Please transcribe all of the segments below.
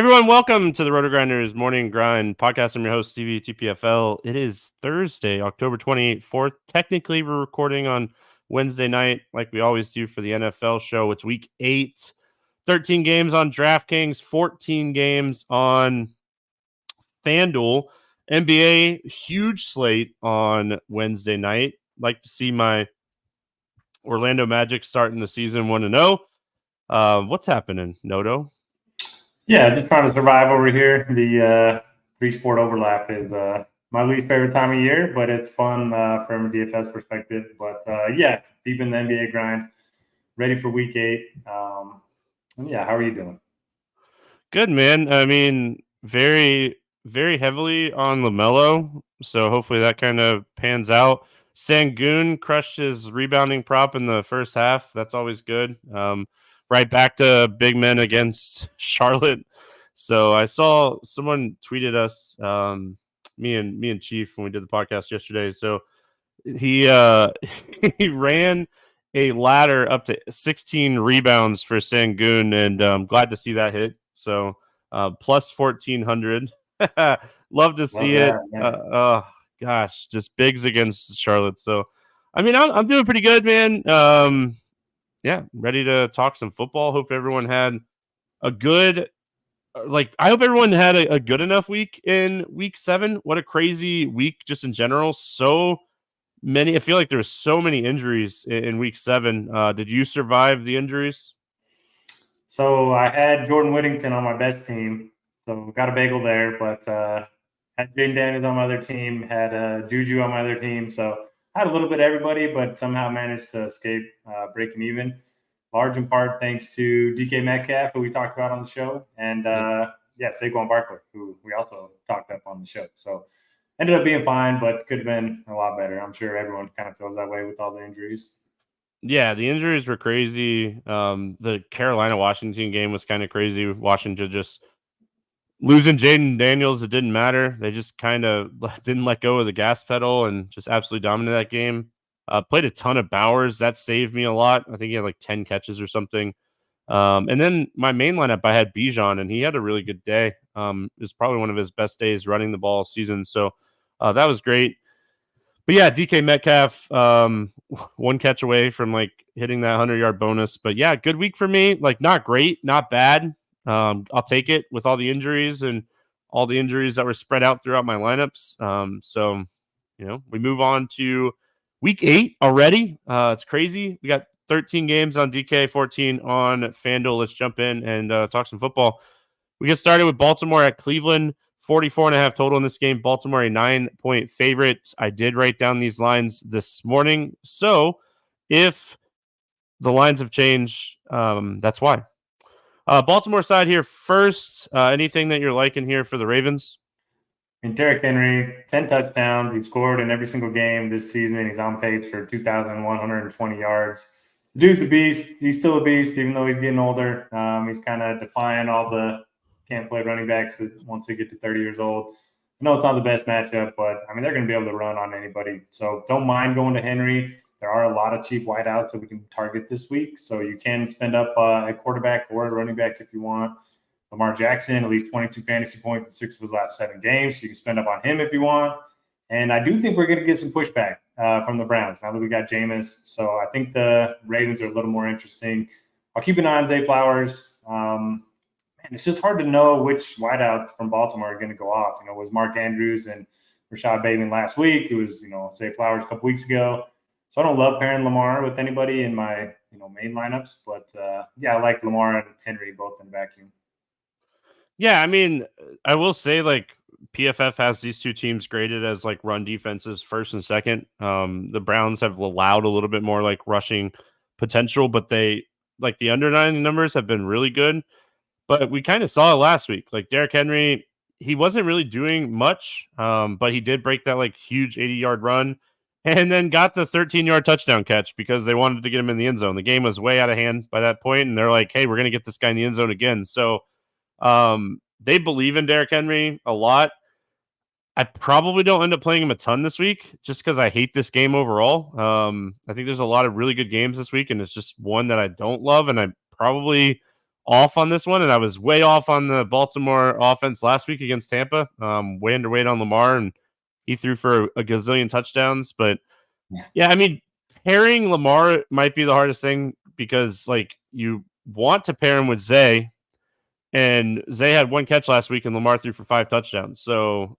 Everyone, welcome to the RotoGrinders Morning Grind podcast. I'm your host, Stevietpfl. It is Thursday, October 24th. Technically, we're recording on Wednesday night, like we always do for the NFL show. It's week 8, 13 games on DraftKings, 14 games on FanDuel. NBA, huge slate on Wednesday night. Like to see my Orlando Magic starting the season 1-0. What's happening, Noto? Yeah, just trying to survive over here. The three-sport overlap is my least favorite time of year, but it's fun from a DFS perspective. But yeah, deep in the NBA grind, ready for week 8. Yeah, how are you doing? Good, man. I mean, very, very heavily on LaMelo, so hopefully that kind of pans out. Sengun crushed his rebounding prop in the first half. That's always good. Right back to big men against Charlotte. So I saw someone tweeted us, me and Chief, when we did the podcast yesterday. So he he ran a ladder up to 16 rebounds for Sengun, and I'm glad to see that hit. So plus 1,400. Love to see it. Oh gosh, just bigs against Charlotte. So I mean, I'm doing pretty good, man. Yeah, ready to talk some football. Hope everyone had a good, I hope everyone had a good enough week in week 7. What a crazy week just in general. So many, I feel like there's so many injuries in week 7. Did you survive the injuries? So I had Jordan Whittington on my best team, so got a bagel there, but had Jaden Daniels on my other team, had Juju on my other team, so I had a little bit of everybody, but somehow managed to escape breaking even. Large in part thanks to DK Metcalf, who we talked about on the show, and Saquon Barkley, who we also talked up on the show. So ended up being fine, but could have been a lot better. I'm sure everyone kind of feels that way with all the injuries. Yeah, the injuries were crazy. The Carolina-Washington game was kind of crazy. Washington just losing Jaden Daniels, it didn't matter. They just kind of didn't let go of the gas pedal and just absolutely dominated that game. Played a ton of Bowers. That saved me a lot. I think he had like 10 catches or something. And then my main lineup, I had Bijan, and he had a really good day. It was probably one of his best days running the ball season. So that was great. But yeah, DK Metcalf, one catch away from like hitting that 100-yard bonus. But yeah, good week for me. Like not great, not bad. I'll take it with all the injuries and all the injuries that were spread out throughout my lineups. So, we move on to week 8 already. It's crazy. We got 13 games on DK, 14 on FanDuel. Let's jump in and talk some football. We get started with Baltimore at Cleveland. 44.5 total in this game. Baltimore, a 9-point favorite. I did write down these lines this morning. So if the lines have changed, that's why. Baltimore side here first. Anything that you're liking here for the Ravens? And Derrick Henry, 10 touchdowns. He scored in every single game this season. He's on pace for 2,120 yards. The dude's a beast. He's still a beast, even though he's getting older. He's kind of defying all the can't play running backs once they get to 30 years old. I know it's not the best matchup, but I mean, they're going to be able to run on anybody. So don't mind going to Henry. There are a lot of cheap wideouts that we can target this week. So you can spend up a quarterback or a running back if you want. Lamar Jackson, at least 22 fantasy points in 6 of his last 7 games. So you can spend up on him if you want. And I do think we're going to get some pushback from the Browns now that we got Jameis. So I think the Ravens are a little more interesting. I'll keep an eye on Zay Flowers. And it's just hard to know which wideouts from Baltimore are going to go off. It was Mark Andrews and Rashad Bateman last week. It was, Zay Flowers a couple weeks ago. So I don't love pairing Lamar with anybody in my, main lineups. But, I like Lamar and Henry both in vacuum. Yeah, I mean, I will say, PFF has these two teams graded as, run defenses first and second. The Browns have allowed a little bit more, rushing potential, but they, the underlying numbers have been really good. But we kind of saw it last week. Derrick Henry, he wasn't really doing much, but he did break that huge 80-yard run and then got the 13-yard touchdown catch because they wanted to get him in the end zone. The game was way out of hand by that point, and they're like, hey, we're going to get this guy in the end zone again. So they believe in Derrick Henry a lot. I probably don't end up playing him a ton this week just because I hate this game overall. I think there's a lot of really good games this week, and it's just one that I don't love, and I probably off on this one, and I was way off on the Baltimore offense last week against Tampa. Way underweight on Lamar, and he threw for a gazillion touchdowns. But yeah, I mean, pairing Lamar might be the hardest thing because like you want to pair him with Zay, and Zay had 1 catch last week, and Lamar threw for 5 touchdowns. So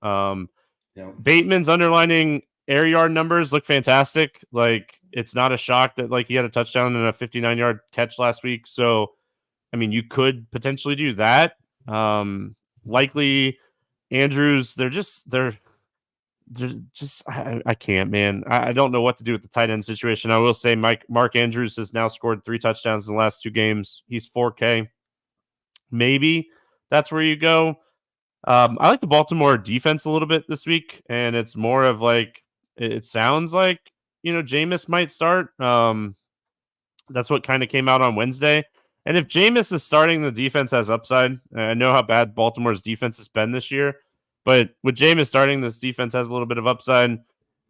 Bateman's underlining air yard numbers look fantastic. Like it's not a shock that like he had a touchdown and a 59-yard catch last week. So I mean, you could potentially do that. Likely Andrews, I can't, man. I don't know what to do with the tight end situation. I will say Mark Andrews has now scored 3 touchdowns in the last 2 games. He's 4K. Maybe that's where you go. I like the Baltimore defense a little bit this week, and it's more of like it sounds like Jameis might start. That's what kind of came out on Wednesday. And if Jameis is starting, the defense has upside. I know how bad Baltimore's defense has been this year, but with Jameis starting, this defense has a little bit of upside.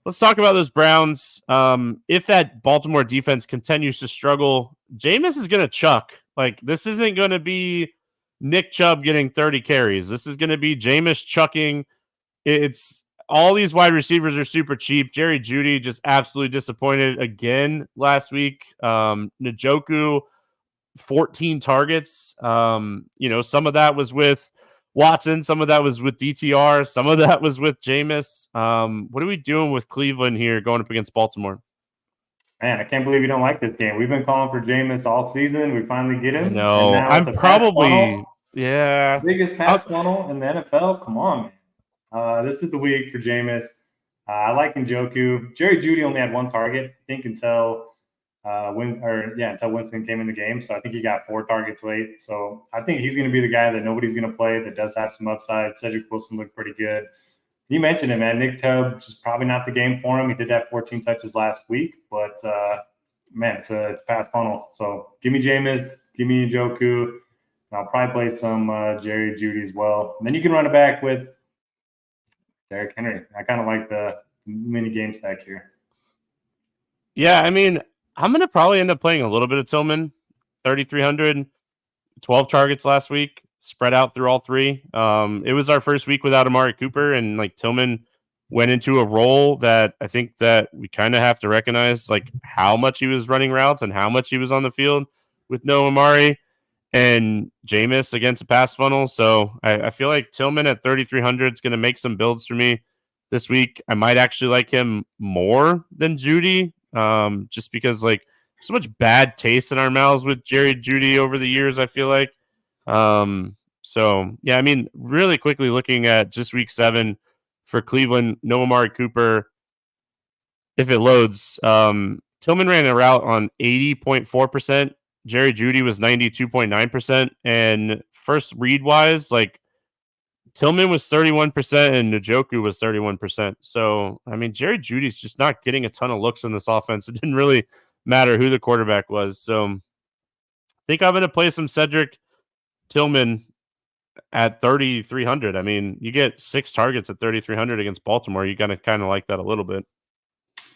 Let's talk about those Browns. If that Baltimore defense continues to struggle, Jameis is going to chuck. Like this isn't going to be Nick Chubb getting 30 carries. This is going to be Jameis chucking. It's all these wide receivers are super cheap. Jerry Jeudy just absolutely disappointed again last week. Njoku, 14 targets. Some of that was with Watson. Some of that was with DTR. Some of that was with Jameis. What are we doing with Cleveland here going up against Baltimore? Man, I can't believe you don't like this game. We've been calling for Jameis all season. We finally get him. No, I'm probably biggest pass funnel in the NFL. Come on, man. This is the week for Jameis. I like Njoku. Jerry Jeudy only had 1 target, I think, until Winston came in the game. So I think he got 4 targets late. So I think he's going to be the guy that nobody's going to play that does have some upside. Cedric Wilson looked pretty good. You mentioned it, man. Nick Chubb is probably not the game for him. He did have 14 touches last week, but man, it's a pass funnel. So give me Jameis, give me Njoku. I'll probably play some Jerry Jeudy as well. And then you can run it back with Derrick Henry. I kind of like the mini game stack here. Yeah, I mean, I'm going to probably end up playing a little bit of Tillman, 3,300, 12 targets last week, spread out through all 3. It was our first week without Amari Cooper, and like Tillman went into a role that I think that we kind of have to recognize, like how much he was running routes and how much he was on the field with no Amari and Jameis against a pass funnel. So I feel like Tillman at 3,300 is going to make some builds for me this week. I might actually like him more than Jeudy. Just because like so much bad taste in our mouths with Jerry Jeudy over the years, I feel like. So yeah, I mean, really quickly looking at just week 7 for Cleveland, no Amari Cooper. If it loads, Tillman ran a route on 80.4%. Jerry Jeudy was 92.9%. And first read wise, like Tillman was 31% and Njoku was 31%. So, I mean, Jerry Jeudy's just not getting a ton of looks in this offense. It didn't really matter who the quarterback was. So, I think I'm going to play some Cedric Tillman at 3,300. I mean, you get 6 targets at 3,300 against Baltimore. You got to kind of like that a little bit.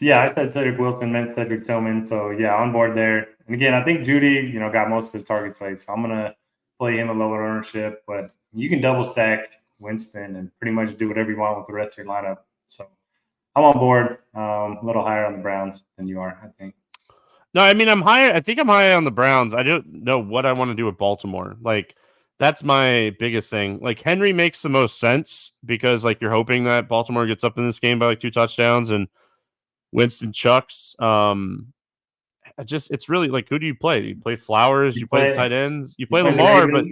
Yeah, I said Cedric Wilson, meant Cedric Tillman. So, yeah, on board there. And again, I think Jeudy, got most of his targets late. So, I'm going to play him a lower ownership. But you can double stack Winston and pretty much do whatever you want with the rest of your lineup. So I'm on board. A little higher on the Browns than you are, I think. No, I mean, I'm higher. I think I'm higher on the Browns. I don't know what I want to do with Baltimore. Like, that's my biggest thing. Like, Henry makes the most sense because, like, you're hoping that Baltimore gets up in this game by, like, 2 touchdowns and Winston chucks. It's really, like, who do you play? Do you play Flowers? You play tight ends? You play Lamar, but...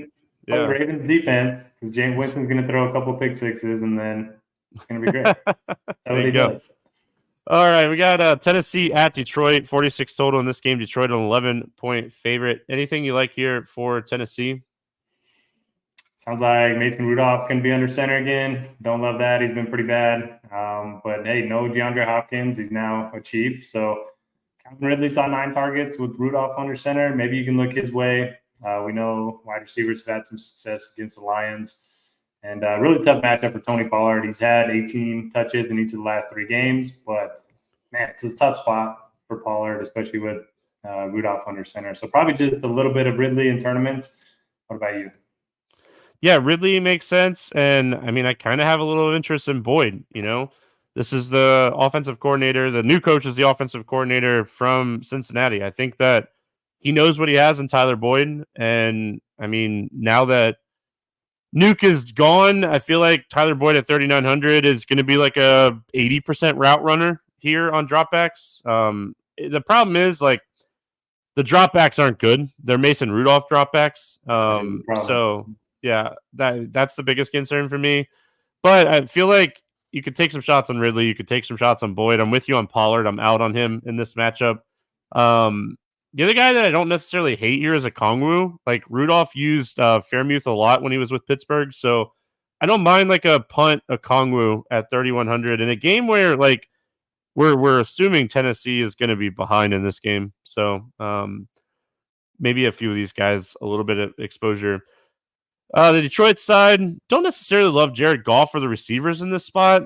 Yeah. Ravens defense, because James Winston's going to throw a couple pick sixes, and then it's going to be great. There you go. All right, we got Tennessee at Detroit, 46 total in this game. Detroit an 11-point favorite. Anything you like here for Tennessee? Sounds like Mason Rudolph can be under center again. Don't love that. He's been pretty bad. But, hey, no DeAndre Hopkins. He's now a Chief. So Calvin Ridley saw 9 targets with Rudolph under center. Maybe you can look his way. We know wide receivers have had some success against the Lions. And really tough matchup for Tony Pollard. He's had 18 touches in each of the last 3 games. But, man, it's a tough spot for Pollard, especially with Rudolph under center. So probably just a little bit of Ridley in tournaments. What about you? Yeah, Ridley makes sense. And I mean, I kind of have a little interest in Boyd. This is the offensive coordinator. The new coach is the offensive coordinator from Cincinnati. I think that he knows what he has in Tyler Boyd. And I mean, now that Nuke is gone, I feel like Tyler Boyd at 3,900 is going to be like a 80% route runner here on dropbacks. The problem is like the dropbacks aren't good. They're Mason Rudolph dropbacks. So yeah, that's the biggest concern for me. But I feel like you could take some shots on Ridley. You could take some shots on Boyd. I'm with you on Pollard. I'm out on him in this matchup. The other guy that I don't necessarily hate here is Okongwu. Like Rudolph used Fairmouth a lot when he was with Pittsburgh, so I don't mind like a punt Okongwu at 3,100 in a game where like we're assuming Tennessee is going to be behind in this game. So maybe a few of these guys a little bit of exposure. The Detroit side, don't necessarily love Jared Goff for the receivers in this spot,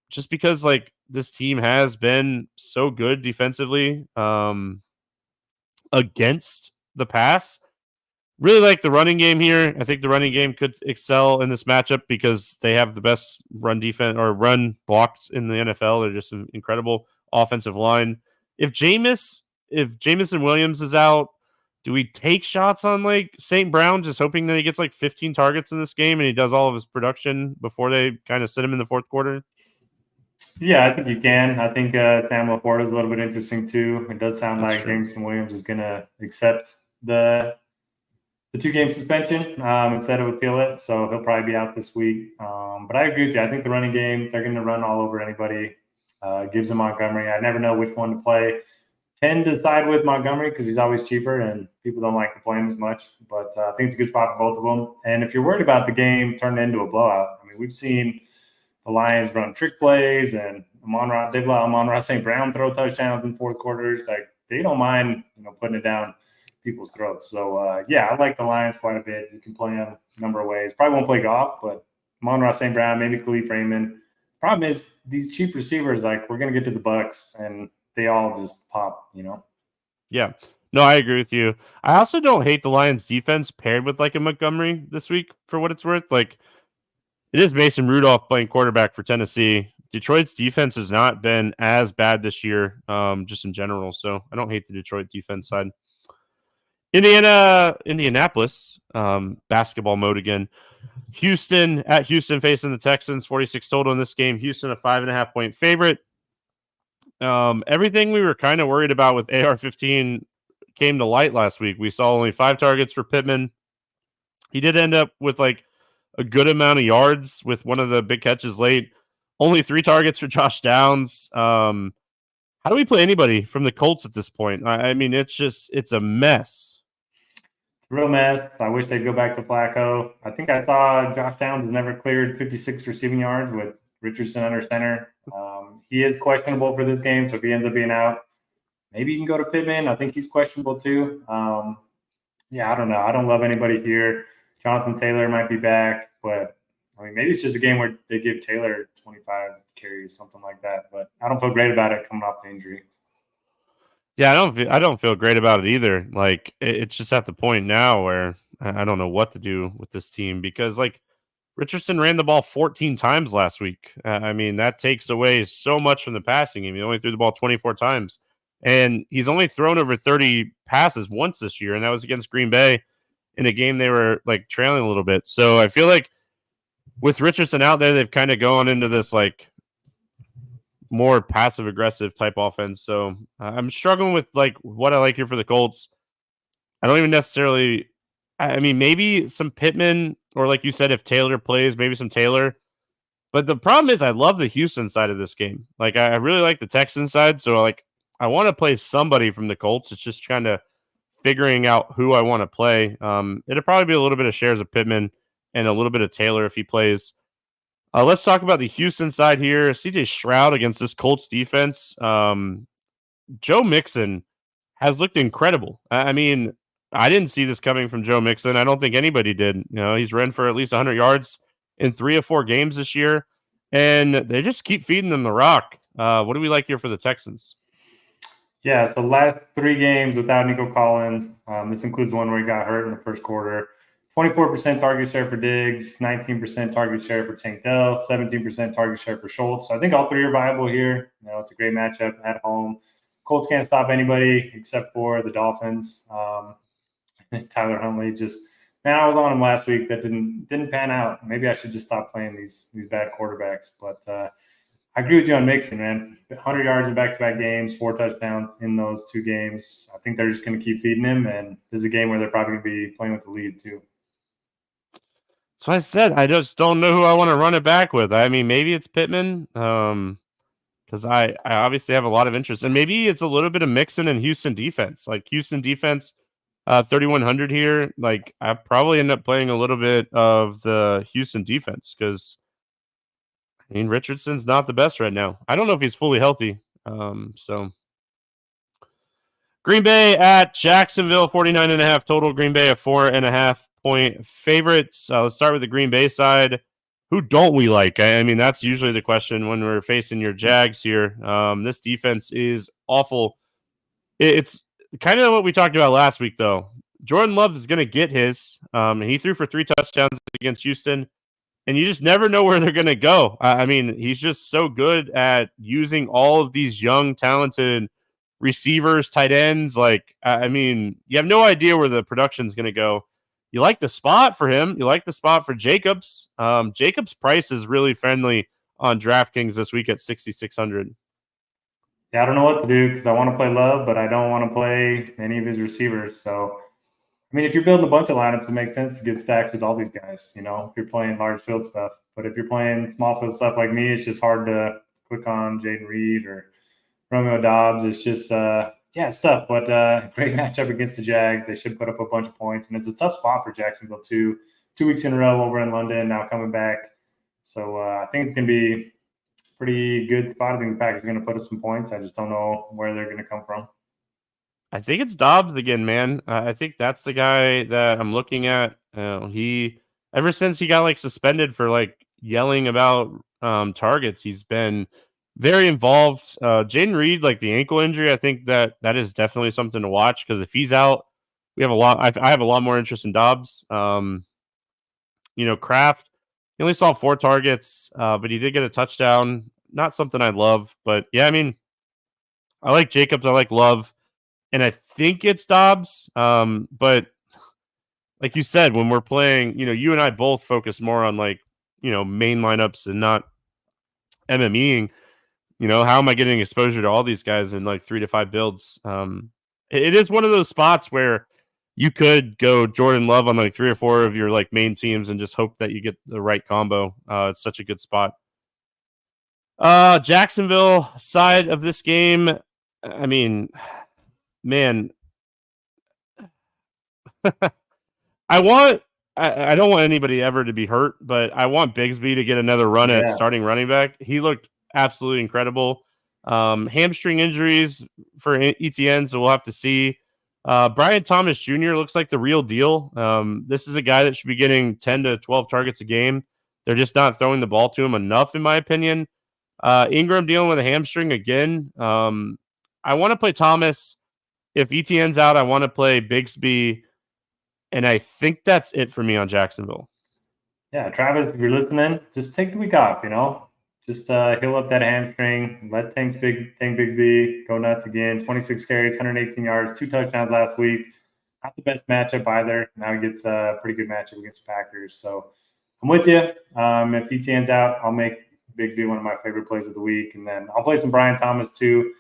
just because like this team has been so good defensively against the pass. Really like the running game here. I think the running game could excel in this matchup because they have the best run defense or run blocks in the NFL. They're just an incredible offensive line. If Jameson Williams is out, do we take shots on like St. Brown, just hoping that he gets like 15 targets in this game and he does all of his production before they kind of sit him in the fourth quarter? Yeah, I think you can. I think Sam Laporta is a little bit interesting too. It does sound like Jameson Williams is going to accept the 2-game suspension instead of appeal it. So he'll probably be out this week. But I agree with you. I think the running game, they're going to run all over anybody. Gibbs and Montgomery, I never know which one to play. Tend to side with Montgomery because he's always cheaper and people don't like to play him as much. But I think it's a good spot for both of them. And if you're worried about the game turning into a blowout, I mean, we've seen the Lions run trick plays and they've let Amon-Ra St. Brown throw touchdowns in fourth quarters. Like they don't mind, putting it down people's throats. So yeah, I like the Lions quite a bit. You can play them a number of ways. Probably won't play Goff, but Amon-Ra St. Brown, maybe Khalif Raymond. Problem is these cheap receivers, like we're gonna get to the Bucks and they all just pop, Yeah. No, I agree with you. I also don't hate the Lions defense paired with like a Montgomery this week for what it's worth. Like it is Mason Rudolph playing quarterback for Tennessee. Detroit's defense has not been as bad this year, just in general. So I don't hate the Detroit defense side. Indianapolis, basketball mode again. Houston facing the Texans, 46 total in this game. Houston, a 5.5-point favorite. Everything we were kind of worried about with AR-15 came to light last week. We saw only 5 targets for Pittman. He did end up with like a good amount of yards with one of the big catches late. Only 3 targets for Josh Downs. How do we play anybody from the Colts at this point? I mean, it's a mess. It's a real mess. I wish they'd go back to Flacco. I think I saw Josh Downs has never cleared 56 receiving yards with Richardson under center. He is questionable for this game, so if he ends up being out, maybe you can go to Pittman. I think he's questionable too. Yeah, I don't know. I don't love anybody here. Jonathan Taylor might be back, but I mean, maybe it's just a game where they give Taylor 25 carries, something like that. But I don't feel great about it coming off the injury. Yeah, I don't feel great about it either. Like it's just at the point now where I don't know what to do with this team because like Richardson ran the ball 14 times last week. I mean, that takes away so much from the passing game. He only threw the ball 24 times. And he's only thrown over 30 passes once this year, and that was against Green Bay in a game they were like trailing a little bit. So I feel like with Richardson out there, they've kind of gone into this like more passive aggressive type offense. So I'm struggling with like what I like here for the Colts. I don't even necessarily, I mean, maybe some Pittman or like you said, if Taylor plays, maybe some Taylor. But the problem is I love the Houston side of this game. Like I really like the Texans side. So like I want to play somebody from the Colts. It's just kind of figuring out who I want to play. It'll probably be a little bit of shares of Pittman and a little bit of Taylor if he plays. Let's talk about the Houston side here. CJ Stroud against this Colts defense. Joe Mixon has looked incredible. I mean, I didn't see this coming from Joe Mixon. I don't think anybody did. He's run for at least 100 yards in 3 or 4 games this year, and they just keep feeding them the rock. What do we like here for the Texans? Yeah, so last 3 games without Nico Collins. This includes one where he got hurt in the first quarter. 24% target share for Diggs, 19% target share for Tank Dell, 17% target share for Schultz. So I think all three are viable here. It's a great matchup at home. Colts can't stop anybody except for the Dolphins. Tyler Huntley I was on him last week. That didn't pan out. Maybe I should just stop playing these bad quarterbacks. But I agree with you on Mixon, man. 100 yards in back-to-back games, 4 touchdowns in those 2 games. I think they're just going to keep feeding him, and this is a game where they're probably going to be playing with the lead too. So I said I just don't know who I want to run it back with. I mean, maybe it's Pittman, because I obviously have a lot of interest, and maybe it's a little bit of Mixon and Houston defense. Like Houston defense, 3,100 here. Like I probably end up playing a little bit of the Houston defense because I mean Richardson's not the best right now. I don't know if he's fully healthy. So Green Bay at Jacksonville, 49.5 total. Green Bay a 4.5-point favorites. Let's start with the Green Bay side. Who don't we like? I mean, that's usually the question when we're facing your Jags here. This defense is awful. It's kind of what we talked about last week, though. Jordan Love is going to get his. He threw for 3 touchdowns against Houston, and you just never know where they're going to go. I mean, he's just so good at using all of these young, talented receivers, tight ends. Like, I mean, you have no idea where the production is going to go. You like the spot for him. You like the spot for Jacobs. Jacobs' price is really friendly on DraftKings this week at 6,600. Yeah, I don't know what to do because I want to play Love, but I don't want to play any of his receivers. So, I mean, if you're building a bunch of lineups, it makes sense to get stacked with all these guys, if you're playing large field stuff. But if you're playing small field stuff like me, it's just hard to click on Jaden Reed or Romeo Dobbs. It's just, it's tough. But great matchup against the Jags. They should put up a bunch of points. And it's a tough spot for Jacksonville, too. 2 weeks in a row over in London, now coming back. So I think it's going to be pretty good spot. I think the Packers are going to put up some points. I just don't know where they're going to come from. I think it's Dobbs again, man. I think that's the guy that I'm looking at. He ever since he got suspended for yelling about targets, he's been very involved. Jaden Reed, the ankle injury, I think that is definitely something to watch because if he's out, we have a lot. I have a lot more interest in Dobbs. Kraft, he only saw 4 targets, but he did get a touchdown. Not something I love, but yeah, I mean, I like Jacobs. I like Love. And I think it's Dobbs. But like you said, when we're playing, you and I both focus more on main lineups and not MMEing. How am I getting exposure to all these guys in 3 to 5 builds? It is one of those spots where you could go Jordan Love on 3 or 4 of your main teams and just hope that you get the right combo. It's such a good spot. Jacksonville side of this game, I mean, man, I don't want anybody ever to be hurt, but I want Bigsby to get another run at starting running back. He looked absolutely incredible. Hamstring injuries for ETN, so we'll have to see. Brian Thomas Jr. looks like the real deal. This is a guy that should be getting 10 to 12 targets a game. They're just not throwing the ball to him enough, in my opinion. Ingram dealing with a hamstring again. I want to play Thomas. If ETN's out, I want to play Bigsby. And I think that's it for me on Jacksonville. Yeah, Travis, if you're listening, just take the week off, Just heal up that hamstring. Let Tank Bigsby go nuts again. 26 carries, 118 yards, 2 touchdowns last week. Not the best matchup either. Now he gets a pretty good matchup against the Packers. So I'm with you. If ETN's out, I'll make Bigsby one of my favorite plays of the week. And then I'll play some Brian Thomas too.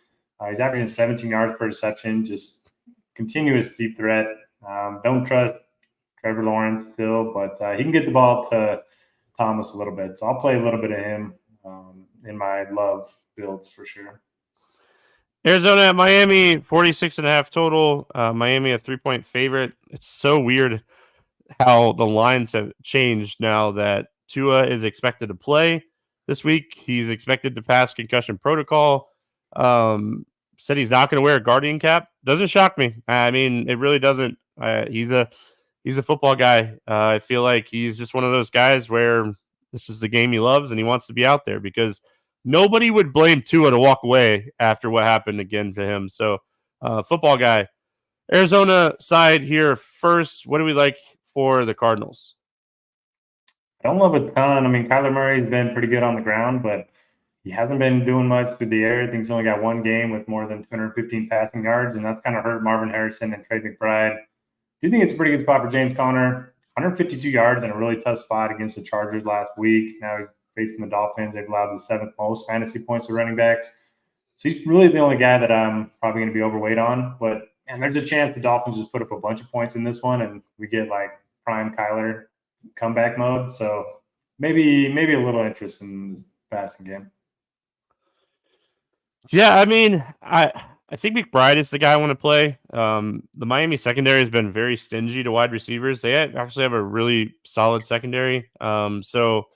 He's averaging 17 yards per reception, just continuous deep threat. Don't trust Trevor Lawrence still, but he can get the ball to Thomas a little bit. So I'll play a little bit of him in my Love builds for sure. Arizona at Miami, 46.5 total. Miami a 3-point favorite. It's so weird how the lines have changed now that Tua is expected to play this week. He's expected to pass concussion protocol. Said he's not going to wear a Guardian cap. Doesn't shock me. I mean, it really doesn't. He's a football guy. I feel like he's just one of those guys where this is the game he loves and he wants to be out there because nobody would blame Tua to walk away after what happened again to him. So, football guy. Arizona side here first. What do we like for the Cardinals? I don't love a ton. I mean, Kyler Murray's been pretty good on the ground, but he hasn't been doing much through the air. I think he's only got one game with more than 215 passing yards, and that's kind of hurt Marvin Harrison and Trey McBride. Do you think it's a pretty good spot for James Conner? 152 yards in a really tough spot against the Chargers last week. Now he's facing the Dolphins. They've allowed the 7th most fantasy points to running backs. So he's really the only guy that I'm probably going to be overweight on. But and there's a chance the Dolphins just put up a bunch of points in this one, and we get like prime Kyler comeback mode. So maybe a little interest in this passing game. Yeah, I mean, I think McBride is the guy I want to play. The Miami secondary has been very stingy to wide receivers. They actually have a really solid secondary. So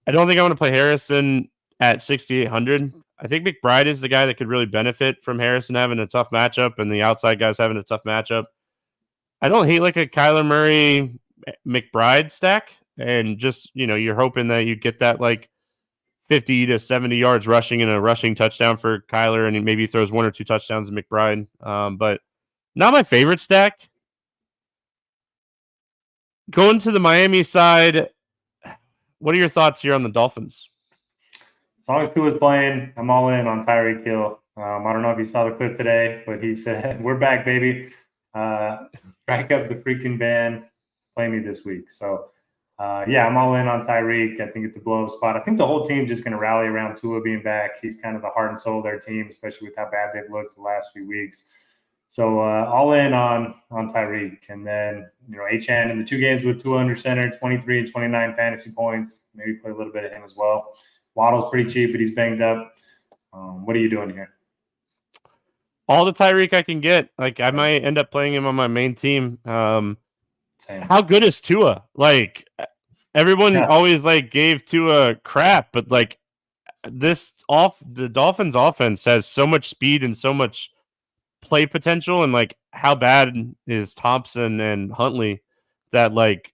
I don't think I want to play Harrison at 6,800. I think McBride is the guy that could really benefit from Harrison having a tough matchup and the outside guys having a tough matchup. I don't hate like a Kyler Murray McBride stack, and just, you're hoping that you get that like 50 to 70 yards rushing and a rushing touchdown for Kyler, and he maybe throws 1 or 2 touchdowns to McBride. But not my favorite stack. Going to the Miami side, what are your thoughts here on the Dolphins? As long as Tua's playing, I'm all in on Tyreek Hill. I don't know if you saw the clip today, but he said, "We're back, baby. Strike up the freaking band. Play me this week." So, I'm all in on Tyreek. I think it's a blow-up spot. I think the whole team's just going to rally around Tua being back. He's kind of the heart and soul of their team, especially with how bad they've looked the last few weeks. So all in on Tyreek. And then, Achane in the 2 games with Tua under center, 23 and 29 fantasy points. Maybe play a little bit of him as well. Waddle's pretty cheap, but he's banged up. What are you doing here? All the Tyreek I can get. Like, I might end up playing him on my main team. Same. How good is Tua? Like, everyone always like gave Tua crap, but like the Dolphins offense has so much speed and so much play potential, and like how bad is Thompson and Huntley that like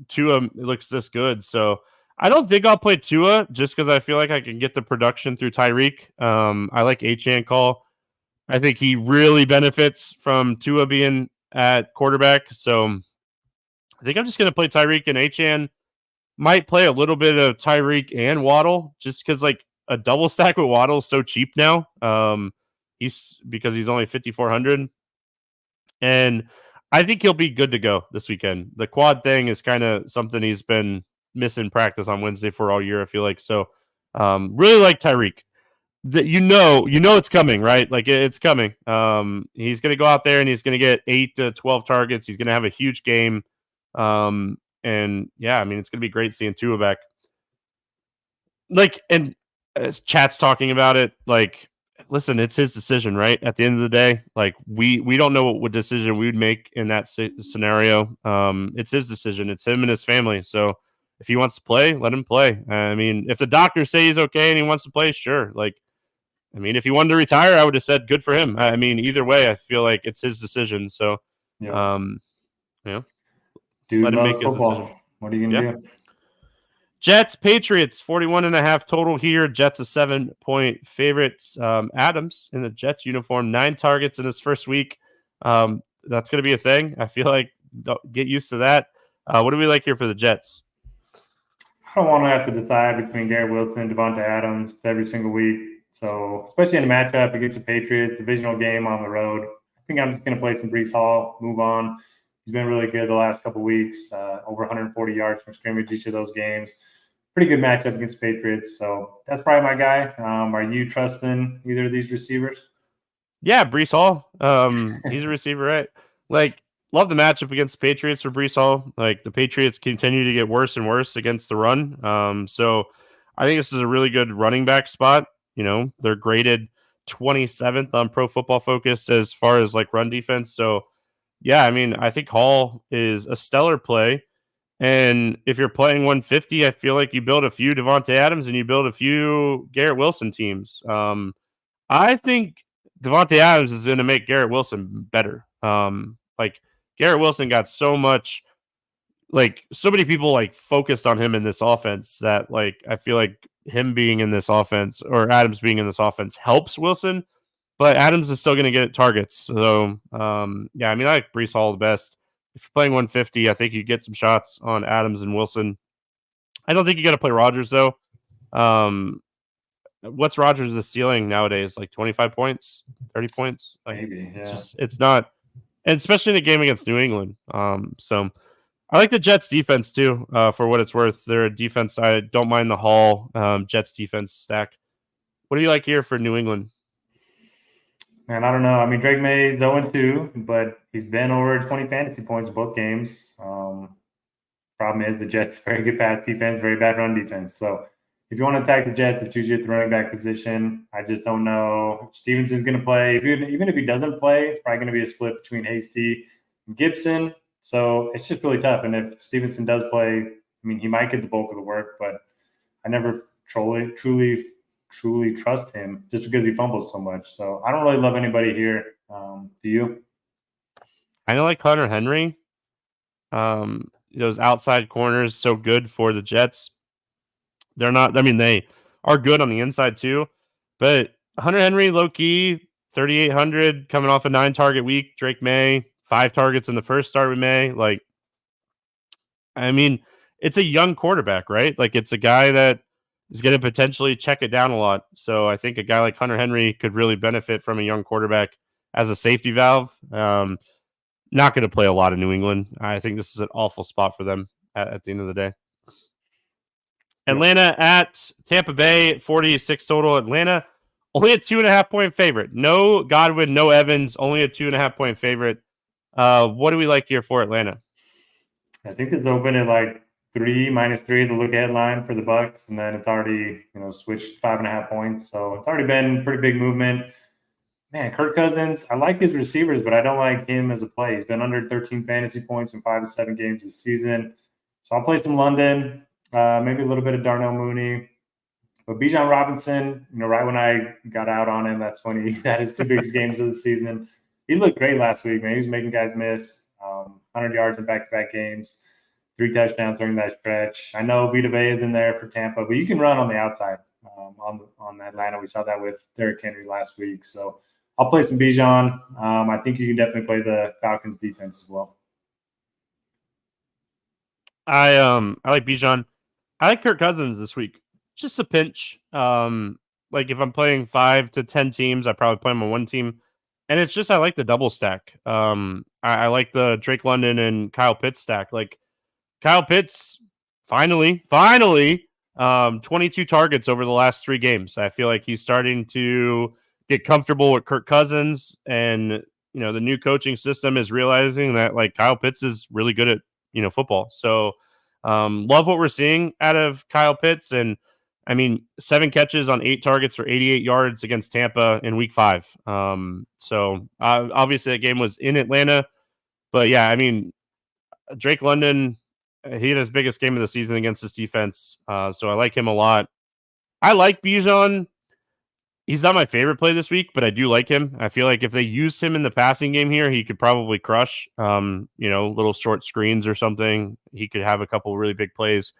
Tua looks this good. So I don't think I'll play Tua just because I feel like I can get the production through Tyreek. I like Achane call. I think he really benefits from Tua being at quarterback. So I think I'm just going to play Tyreek, and Achane might play a little bit of Tyreek and Waddle just because like a double stack with Waddle is so cheap now. Because he's only 5,400. And I think he'll be good to go this weekend. The quad thing is kind of something he's been missing practice on Wednesday for all year, I feel like. So really like Tyreek. You know it's coming, right? Like it's coming. He's going to go out there and he's going to get 8 to 12 targets. He's going to have a huge game. And yeah, I mean, it's going to be great seeing Tua back. Like, and as chat's talking about it, like, listen, it's his decision, right? At the end of the day, like we don't know what decision we would make in that scenario. It's his decision. It's him and his family. So if he wants to play, let him play. I mean, if the doctors say he's okay and he wants to play, sure. Like, I mean, if he wanted to retire, I would have said good for him. I mean, either way, I feel like it's his decision. So, Dude let him make his football. decision. What are you going to do? Jets, Patriots, 41.5 total here. Jets a 7-point favorites. Adams in the Jets uniform, 9 targets in his first week. That's going to be a thing. I feel like get used to that. What do we like here for the Jets? I don't want to have to decide between Garrett Wilson and Devonta Adams every single week. So, especially in a matchup against the Patriots, divisional game on the road, I think I'm just going to play some Breece Hall, move on. He's been really good the last couple of weeks, over 140 yards from scrimmage each of those games. Pretty good matchup against the Patriots. So that's probably my guy. Are you trusting either of these receivers? Yeah, Breece Hall. He's a receiver, right? Like, love the matchup against the Patriots for Breece Hall. Like, the Patriots continue to get worse and worse against the run. So I think this is a really good running back spot. They're graded 27th on Pro Football Focus as far as like run defense. So yeah, I mean, I think Hall is a stellar play. And if you're playing 150, I feel like you build a few Devonta Adams and you build a few Garrett Wilson teams. I think Devonta Adams is going to make Garrett Wilson better. Like Garrett Wilson got so much, like so many people like focused on him in this offense that like I feel like him being in this offense or Adams being in this offense helps Wilson, but Adams is still going to get targets. So yeah, I mean, I like Breece Hall the best. if you're playing 150, I think you get some shots on Adams and Wilson. I don't think you got to play Rodgers though. What's Rodgers' ceiling nowadays? Like 25 points, 30 points? Like, Maybe, yeah. It's not, and especially in a game against New England. So I like the Jets defense too, for what it's worth. They're a defense. I don't mind the Hall Jets defense stack. What do you like here for New England? Man, I don't know. I mean, Drake May is 0-2, but he's been over 20 fantasy points in both games. Problem is the Jets very good pass defense, very bad run defense. So if you want to attack the Jets, it's usually at the running back position. I just don't know if Stevenson's going to play. Even if he doesn't play, it's probably going to be a split between Hasty and Gibson. So it's just really tough. And if Stevenson does play, I mean, he might get the bulk of the work, but I never truly trust him just because he fumbles so much. So I don't really love anybody here. Do you? I know, like Hunter Henry. Those outside corners so good for the Jets. They're not. I mean, they are good on the inside too, but Hunter Henry, low key, 3,800 coming off a 9-target week. Drake May, 5 targets in the first start with May. Like, I mean, it's a young quarterback, right? Like, it's a guy that is going to potentially check it down a lot. So I think a guy like Hunter Henry could really benefit from a young quarterback as a safety valve. Not going to play a lot in New England. I think this is an awful spot for them at the end of the day. Atlanta at Tampa Bay, 46 total. Atlanta, only a 2.5-point favorite. No Godwin, no Evans, only a 2.5-point favorite. What do we like here for Atlanta? I think it's open at like -3, the look ahead line for the Bucks, and then it's already switched 5.5 points. So it's already been pretty big movement. Man, Kirk Cousins, I like his receivers, but I don't like him as a play. He's been under 13 fantasy points in 5 to 7 games this season. So I'll play some London, maybe a little bit of Darnell Mooney. But Bijan Robinson, right when I got out on him, that's when he had his 2 biggest games of the season. He looked great last week, man. He was making guys miss. 100 yards in back-to-back games, 3 touchdowns during that stretch. I know Vita Vea is in there for Tampa, but you can run on the outside on Atlanta. We saw that with Derrick Henry last week. So I'll play some Bijan. I think you can definitely play the Falcons defense as well. I like Bijan. I like Kirk Cousins this week. Just a pinch. Like if I'm playing 5 to 10 teams, I probably play him on one team. And it's just I like the double stack. I like the Drake London and Kyle Pitts stack. Like Kyle Pitts finally 22 targets over the last 3 games. I feel like he's starting to get comfortable with Kirk Cousins, and the new coaching system is realizing that like Kyle Pitts is really good at football. So love what we're seeing out of Kyle Pitts, and I mean 7 catches on 8 targets for 88 yards against Tampa in week 5. So obviously that game was in Atlanta, but yeah, I mean Drake London, he had his biggest game of the season against this defense. So I like him a lot. I like Bijan. He's not my favorite play this week, but I do like him. I feel like if they used him in the passing game here, he could probably crush, little short screens or something. He could have a couple really big plays.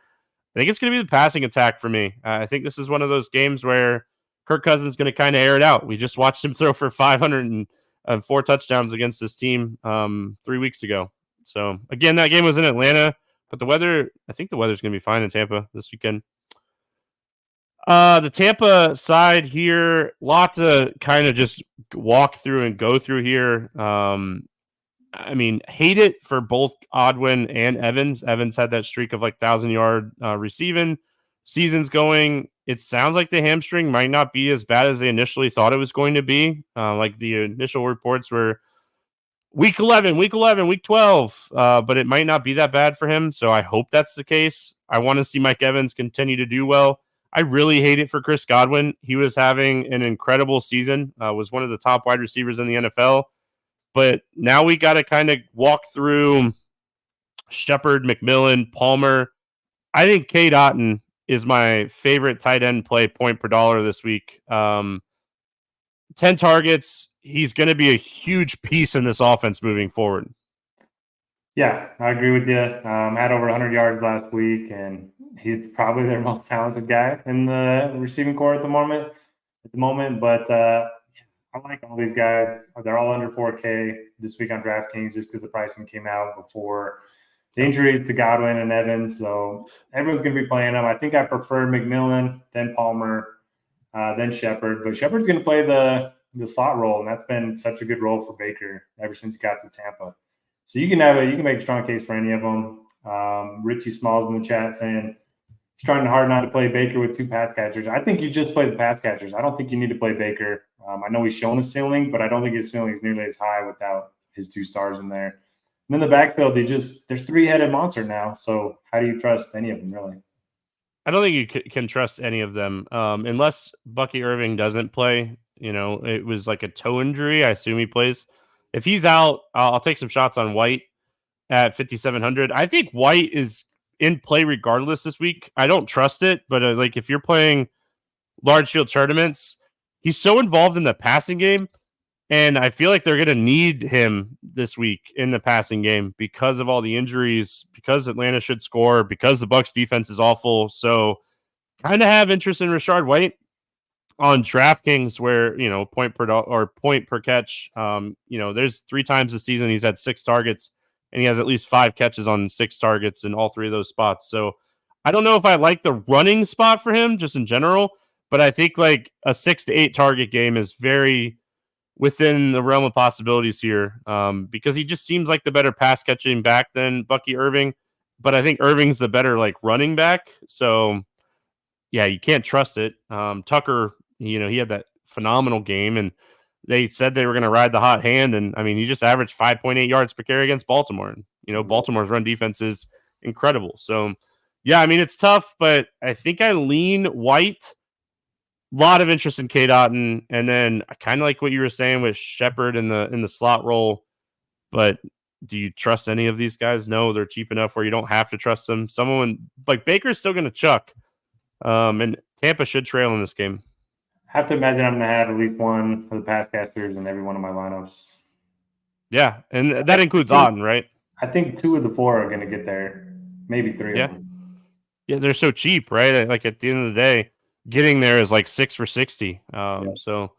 I think it's going to be the passing attack for me. I think this is one of those games where Kirk Cousins is going to kind of air it out. We just watched him throw for 504 touchdowns against this team 3 weeks ago. So, again, that game was in Atlanta, but I think the weather's going to be fine in Tampa this weekend. The Tampa side here, lot to kind of just walk through and go through here. I mean, hate it for both Godwin and Evans. Evans had that streak of like 1,000-yard receiving. Season's going. It sounds like the hamstring might not be as bad as they initially thought it was going to be. Like the initial reports were week 11, week 12, but it might not be that bad for him. So I hope that's the case. I want to see Mike Evans continue to do well. I really hate it for Chris Godwin. He was having an incredible season, was one of the top wide receivers in the NFL. But now we got to kind of walk through Shepard, McMillan, Palmer. I think Cade Otton is my favorite tight end play point per dollar this week. 10 targets. He's going to be a huge piece in this offense moving forward. Yeah, I agree with you. Had over 100 yards last week, and he's probably their most talented guy in the receiving corps at the moment. But I like all these guys. They're all under 4K this week on DraftKings just because the pricing came out before the injuries to Godwin and Evans. So everyone's going to be playing them. I think I prefer McMillan, then Palmer, then Shepard. But Shepard's going to play the slot role, and that's been such a good role for Baker ever since he got to Tampa. So you can make a strong case for any of them. Richie Smalls in the chat saying he's trying hard not to play Baker with 2 pass catchers. I think you just play the pass catchers. I don't think you need to play Baker. I know he's shown a ceiling, but I don't think his ceiling is nearly as high without his 2 stars in there. And then the backfield, there's 3-headed monster now. So how do you trust any of them, really? I don't think you can trust any of them unless Bucky Irving doesn't play. It was like a toe injury. I assume he plays. If he's out, I'll take some shots on White at 5,700. I think White is in play regardless this week. I don't trust it, but if you're playing large field tournaments, he's so involved in the passing game, and I feel like they're going to need him this week in the passing game because of all the injuries, because Atlanta should score, because the Bucs defense is awful. So kind of have interest in Rashard White on DraftKings where, point per catch. There's 3 times this season he's had 6 targets, and he has at least 5 catches on 6 targets in all 3 of those spots. So I don't know if I like the running spot for him just in general, but I think like a 6 to 8 target game is very within the realm of possibilities here because he just seems like the better pass catching back than Bucky Irving. But I think Irving's the better running back. So yeah, you can't trust it. Tucker, he had that phenomenal game, and they said they were going to ride the hot hand. And I mean, he just averaged 5.8 yards per carry against Baltimore. And, Baltimore's run defense is incredible. So yeah, I mean, it's tough, but I think I lean White. A lot of interest in K. Dotton, and then I kind of like what you were saying with Shepard in the slot role. But do you trust any of these guys? No, they're cheap enough where you don't have to trust them. Someone like Baker's still going to chuck, and Tampa should trail in this game. I have to imagine I'm going to have at least one of the pass catchers in every one of my lineups. Yeah, and that includes Otten, right? I think 2 of the 4 are going to get there, maybe 3 of them. Yeah, they're so cheap, right? Like at the end of the day, getting there is like 6 for 60. So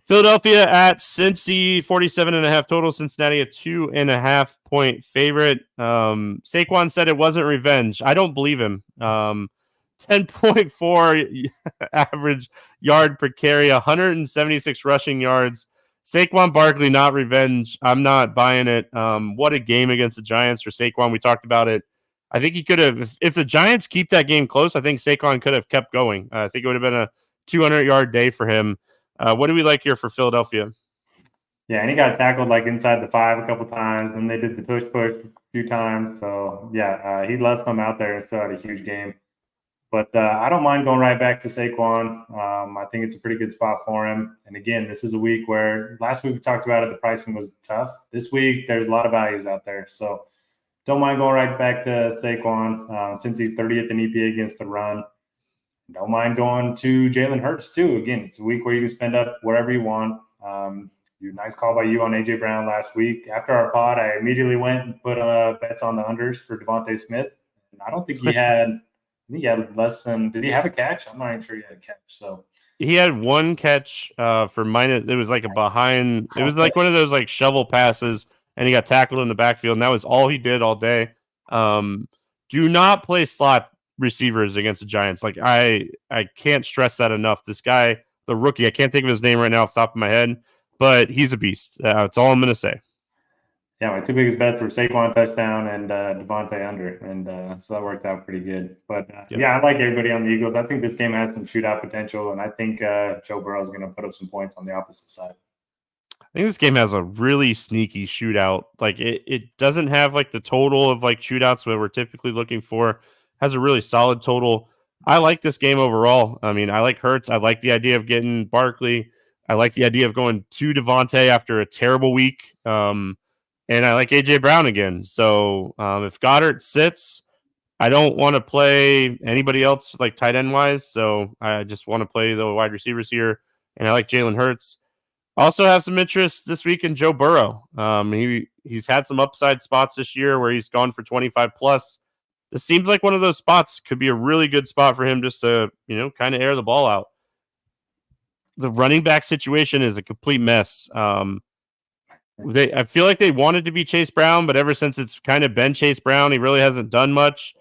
Philadelphia at Cincy, 47.5 total. Cincinnati a 2.5 point favorite. Saquon said it wasn't revenge. I don't believe him. 10.4 average yard per carry, 176 rushing yards. Saquon Barkley, not revenge. I'm not buying it. What a game against the Giants for Saquon. We talked about it. I think he could have, if the Giants keep that game close, I think Saquon could have kept going. I think it would have been a 200-yard day for him. What do we like here for Philadelphia? Yeah, and he got tackled inside the 5 a couple times, and they did the push a few times. So, yeah, he left them out there and still had a huge game. But I don't mind going right back to Saquon. I think it's a pretty good spot for him. And, again, this is a week where last week we talked about it, the pricing was tough. This week there's a lot of values out there. So, don't mind going right back to Saquon since he's 30th in EPA against the run. Don't mind going to Jalen Hurts, too. Again, it's a week where you can spend up wherever you want. Nice call by you on A.J. Brown last week. After our pod, I immediately went and put bets on the unders for Devontae Smith. And I don't think he had less than – did he have a catch? I'm not even sure he had a catch. So he had 1 catch for minus – it was like a behind – it was like one of those shovel passes, and he got tackled in the backfield, and that was all he did all day. Do not play slot receivers against the Giants. I can't stress that enough. This guy, the rookie, I can't think of his name right now off the top of my head, but he's a beast. That's all I'm going to say. Yeah, my 2 biggest bets were Saquon touchdown and Devontae under, and so that worked out pretty good. But, yeah, I like everybody on the Eagles. I think this game has some shootout potential, and I think Joe Burrow is going to put up some points on the opposite side. I think this game has a really sneaky shootout. It doesn't have the total of shootouts that we're typically looking for. Has a really solid total. I like this game overall. I mean, I like Hurts. I like the idea of getting Barkley. I like the idea of going to Devontae after a terrible week. And I like A.J. Brown again. So if Goddard sits, I don't want to play anybody else tight end wise. So I just want to play the wide receivers here. And I like Jalen Hurts. Also have some interest this week in Joe Burrow. He's had some upside spots this year where he's gone for 25 plus. This seems like one of those spots. Could be a really good spot for him just to, kind of air the ball out. the running back situation is a complete mess. I feel like they wanted to be Chase Brown, but ever since it's kind of been Chase Brown, he really hasn't done much.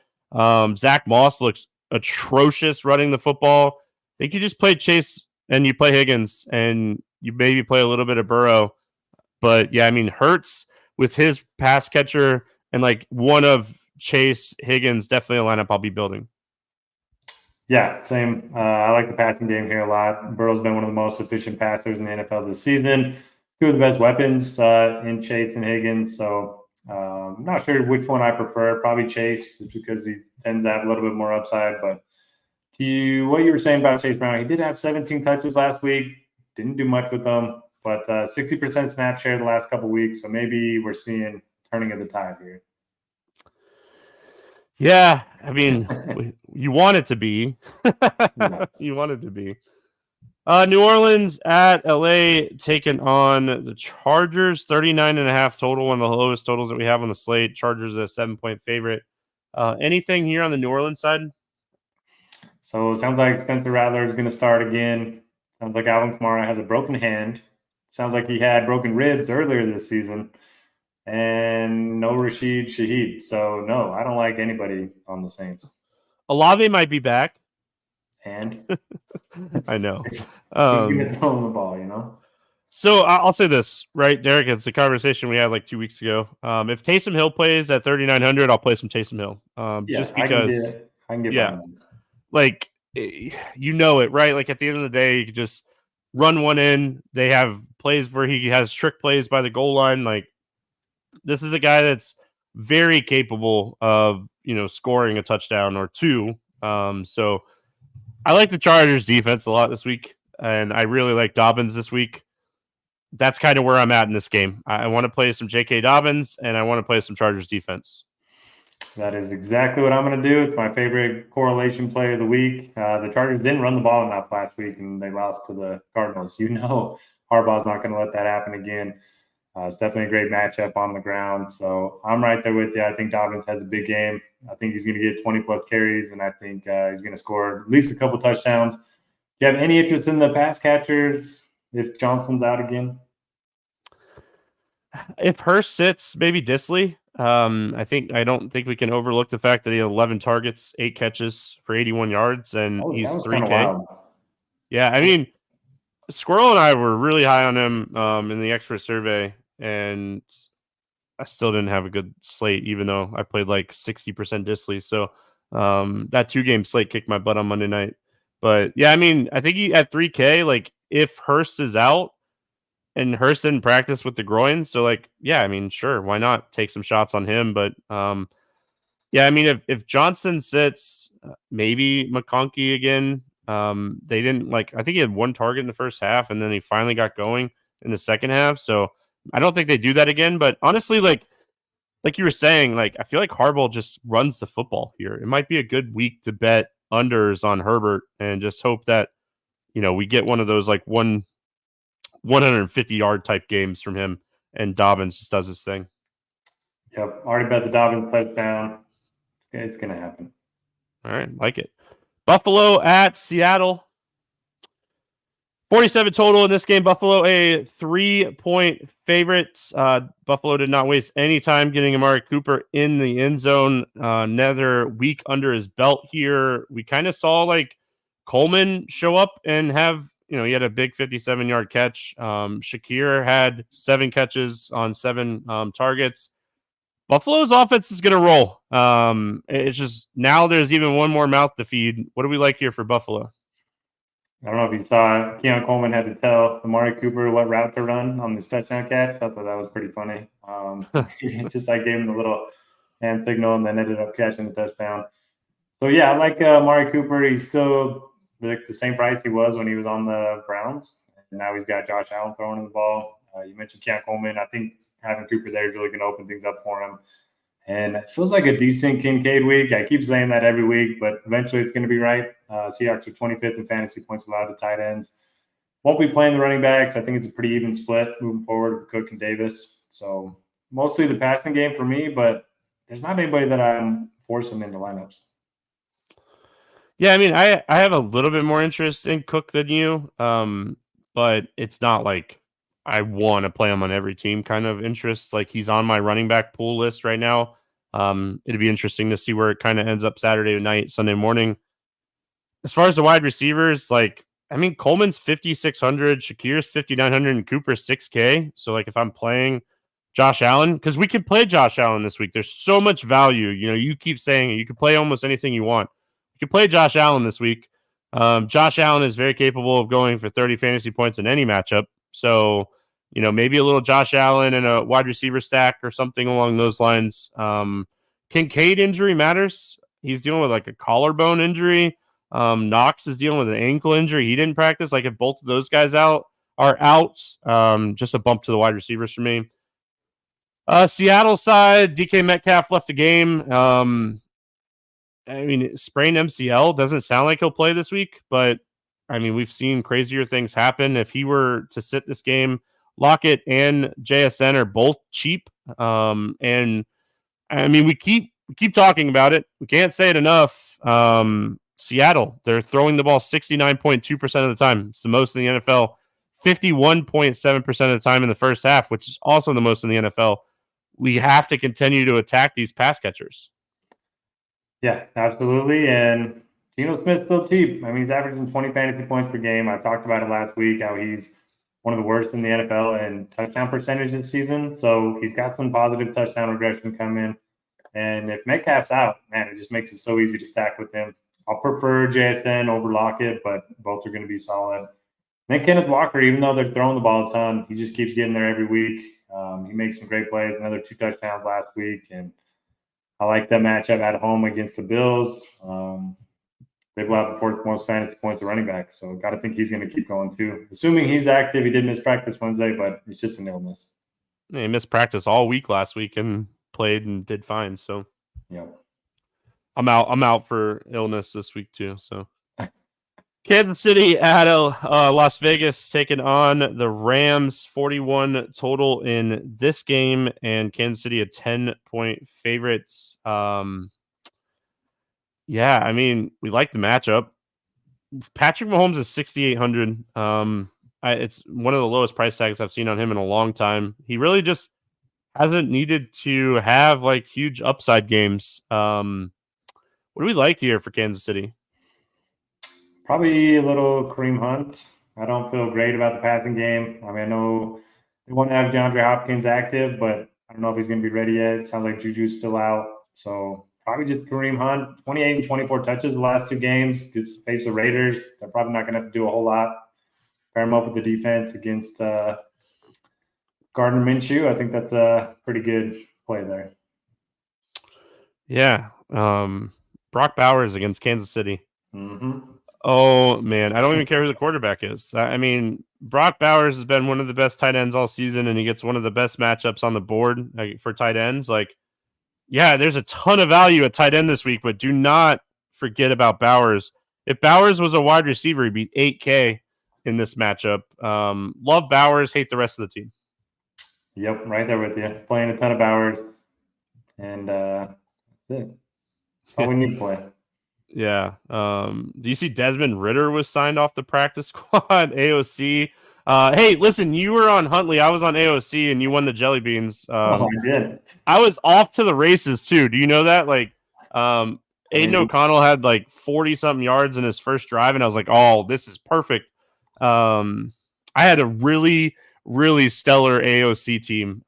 Zach Moss looks atrocious running the football. I think you just play Chase and you play Higgins and you maybe play a little bit of Burrow. But yeah, I mean, Hurts with his pass catcher and like one of Chase Higgins, definitely a lineup I'll be building. Yeah, same. I like the passing game here a lot. Burrow's been one of the most efficient passers in the NFL this season. Two of the best weapons in Chase and Higgins. So I'm not sure which one I prefer. Probably Chase, just because he tends to have a little bit more upside. But what you were saying about Chase Brown, he did have 17 touches last week. Didn't do much with them, but 60% snap share the last couple of weeks. So maybe we're seeing turning of the tide here. Yeah, I mean, you want it to be. You want it to be. New Orleans at LA taking on the Chargers, 39.5 total, one of the lowest totals that we have on the slate. Chargers a 7-point favorite. Anything here on the New Orleans side? So it sounds like Spencer Rattler is going to start again. Sounds like Alvin Kamara has a broken hand. Sounds like he had broken ribs earlier this season. And no Rashid Shaheed. So, no, I don't like anybody on the Saints. Olave might be back. And? I know. Who's going to throw him the ball, you know? So, I'll say this, right, Derek? It's a conversation we had like 2 weeks ago. If Taysom Hill plays at 3,900, I'll play some Taysom Hill. Just because. I can get like, you know it, right? Like, at the end of the day, you can just run one in. They have plays where he has trick plays by the goal line. Like, this is a guy that's very capable of, scoring a touchdown or two. So I like the Chargers defense a lot this week, and I really like Dobbins this week. That's kind of where I'm at in this game. I want to play some J.K. Dobbins, and I want to play some Chargers defense. That is exactly what I'm going to do. It's my favorite correlation play of the week. The Chargers didn't run the ball enough last week, and they lost to the Cardinals. Harbaugh's not going to let that happen again. It's definitely a great matchup on the ground. So I'm right there with you. I think Dobbins has a big game. I think he's going to get 20-plus carries, and I think he's going to score at least a couple touchdowns. Do you have any interest in the pass catchers if Johnson's out again? If Hurst sits, maybe Disley. I don't think we can overlook the fact that he had 11 targets, 8 catches for 81 yards, and he's 3K. Yeah, I mean, Squirrel and I were really high on him in the expert survey, and I still didn't have a good slate, even though I played like 60% Disley. So that 2-game slate kicked my butt on Monday night. But yeah, I mean, I think he at 3K, like if Hurst is out and Hurst didn't practice with the groin, so like, yeah, I mean, sure, why not take some shots on him? But yeah, I mean, if Johnson sits, maybe McConkey again. They didn't I think he had 1 target in the first half, and then he finally got going in the second half. So I don't think they do that again. But honestly, like you were saying, like I feel like Harbaugh just runs the football here. It might be a good week to bet unders on Herbert and just hope that we get one of those like 150-yard type games from him, and Dobbins just does his thing. Yep, already bet the Dobbins touchdown. It's gonna happen. All right, like it. Buffalo at Seattle. 47 total in this game. Buffalo a 3-point favorite. Buffalo did not waste any time getting Amari Cooper in the end zone. Another week under his belt here. We kind of saw like Coleman show up and have, he had a big 57-yard catch. Shakir had 7 catches on 7 targets. Buffalo's offense is going to roll. It's just now there's even one more mouth to feed. What do we like here for Buffalo? I don't know if you saw Keon Coleman had to tell Amari Cooper what route to run on this touchdown catch. I thought that was pretty funny. Just gave him the little hand signal and then ended up catching the touchdown. So, yeah, I like Amari Cooper. He's still the same price he was when he was on the Browns. And now he's got Josh Allen throwing the ball. You mentioned Keon Coleman. I think having Cooper there is really going to open things up for him. And it feels like a decent Kincaid week. I keep saying that every week, but eventually it's going to be right. Seahawks are 25th in fantasy points allowed to tight ends. Won't be playing the running backs. I think it's a pretty even split moving forward with Cook and Davis. So mostly the passing game for me, but there's not anybody that I'm forcing into lineups. Yeah, I mean, I have a little bit more interest in Cook than you. but it's not like I want to play him on every team kind of interest. Like he's on my running back pool list right now. It'd be interesting to see where it kind of ends up Saturday night, Sunday morning. As far as the wide receivers, like, I mean, Coleman's 5,600, Shakir's 5,900, and Cooper's 6K. So, like, if I'm playing Josh Allen, because we can play Josh Allen this week, there's so much value. You know, you keep saying it. You can play almost anything you want. You can play Josh Allen this week. Josh Allen is very capable of going for 30 fantasy points in any matchup. So, you know, maybe a little Josh Allen and a wide receiver stack or something along those lines. Kincaid injury matters. He's dealing with like a collarbone injury. Knox is dealing with an ankle injury. He didn't practice. Like if both of those guys are out, just a bump to the wide receivers for me. Seattle side, DK Metcalf left the game. I mean, sprained MCL doesn't sound like he'll play this week, but I mean, we've seen crazier things happen. If he were to sit this game, Lockett and JSN are both cheap. And I mean, we keep talking about it. We can't say it enough. Seattle, they're throwing the ball 69.2% of the time. It's the most in the NFL. 51.7% of the time in the first half, which is also the most in the NFL. We have to continue to attack these pass catchers. Yeah, absolutely. And Geno Smith's still cheap. I mean, he's averaging 20 fantasy points per game. I talked about it last week, how he's one of the worst in the NFL in touchdown percentage this season. So he's got some positive touchdown regression coming. And if Metcalf's out, man, it just makes it so easy to stack with him. I'll prefer JSN over Lockett, but both are going to be solid. Then Kenneth Walker, even though they're throwing the ball a ton, he just keeps getting there every week. He makes some great plays, another 2 touchdowns last week. And I like that matchup at home against the Bills. They've allowed the 4th most fantasy points to running back, so got to think he's going to keep going too. Assuming he's active, he did miss practice Wednesday, but it's just an illness. He missed practice all week last week and played and did fine. So, yeah, I'm out for illness this week too. So, Kansas City at Las Vegas taking on the Rams. 41 total in this game, and Kansas City a 10-point favorites. Yeah, I mean, we like the matchup. Patrick Mahomes is 6,800. It's one of the lowest price tags I've seen on him in a long time. He really just hasn't needed to have like huge upside games. What do we like here for Kansas City? Probably a little Kareem Hunt. I don't feel great about the passing game. I mean, I know they want to have DeAndre Hopkins active, but I don't know if he's going to be ready yet. It sounds like Juju's still out. So probably just Kareem Hunt, 28 and 24 touches the last 2 games. Gets to face the Raiders. They're probably not going to have to do a whole lot. Pair him up with the defense against Gardner Minshew. I think that's a pretty good play there. Yeah. Brock Bowers against Kansas City. Mm-hmm. Oh, man. I don't even care who the quarterback is. I mean, Brock Bowers has been one of the best tight ends all season, and he gets one of the best matchups on the board for tight ends. Like, yeah, there's a ton of value at tight end this week, but do not forget about Bowers. If Bowers was a wide receiver, he'd be 8K in this matchup. Love Bowers, hate the rest of the team. Yep, right there with you. Playing a ton of Bowers. And that's it. All we need to play. Yeah. Do you see Desmond Ridder was signed off the practice squad? AOC. Hey, listen, you were on Huntley. I was on AOC, and you won the jelly beans. I did. I was off to the races too. Do you know that? Like, Aiden O'Connell had like 40-something yards in his first drive, and I was like, "Oh, this is perfect." I had a really, really stellar AOC team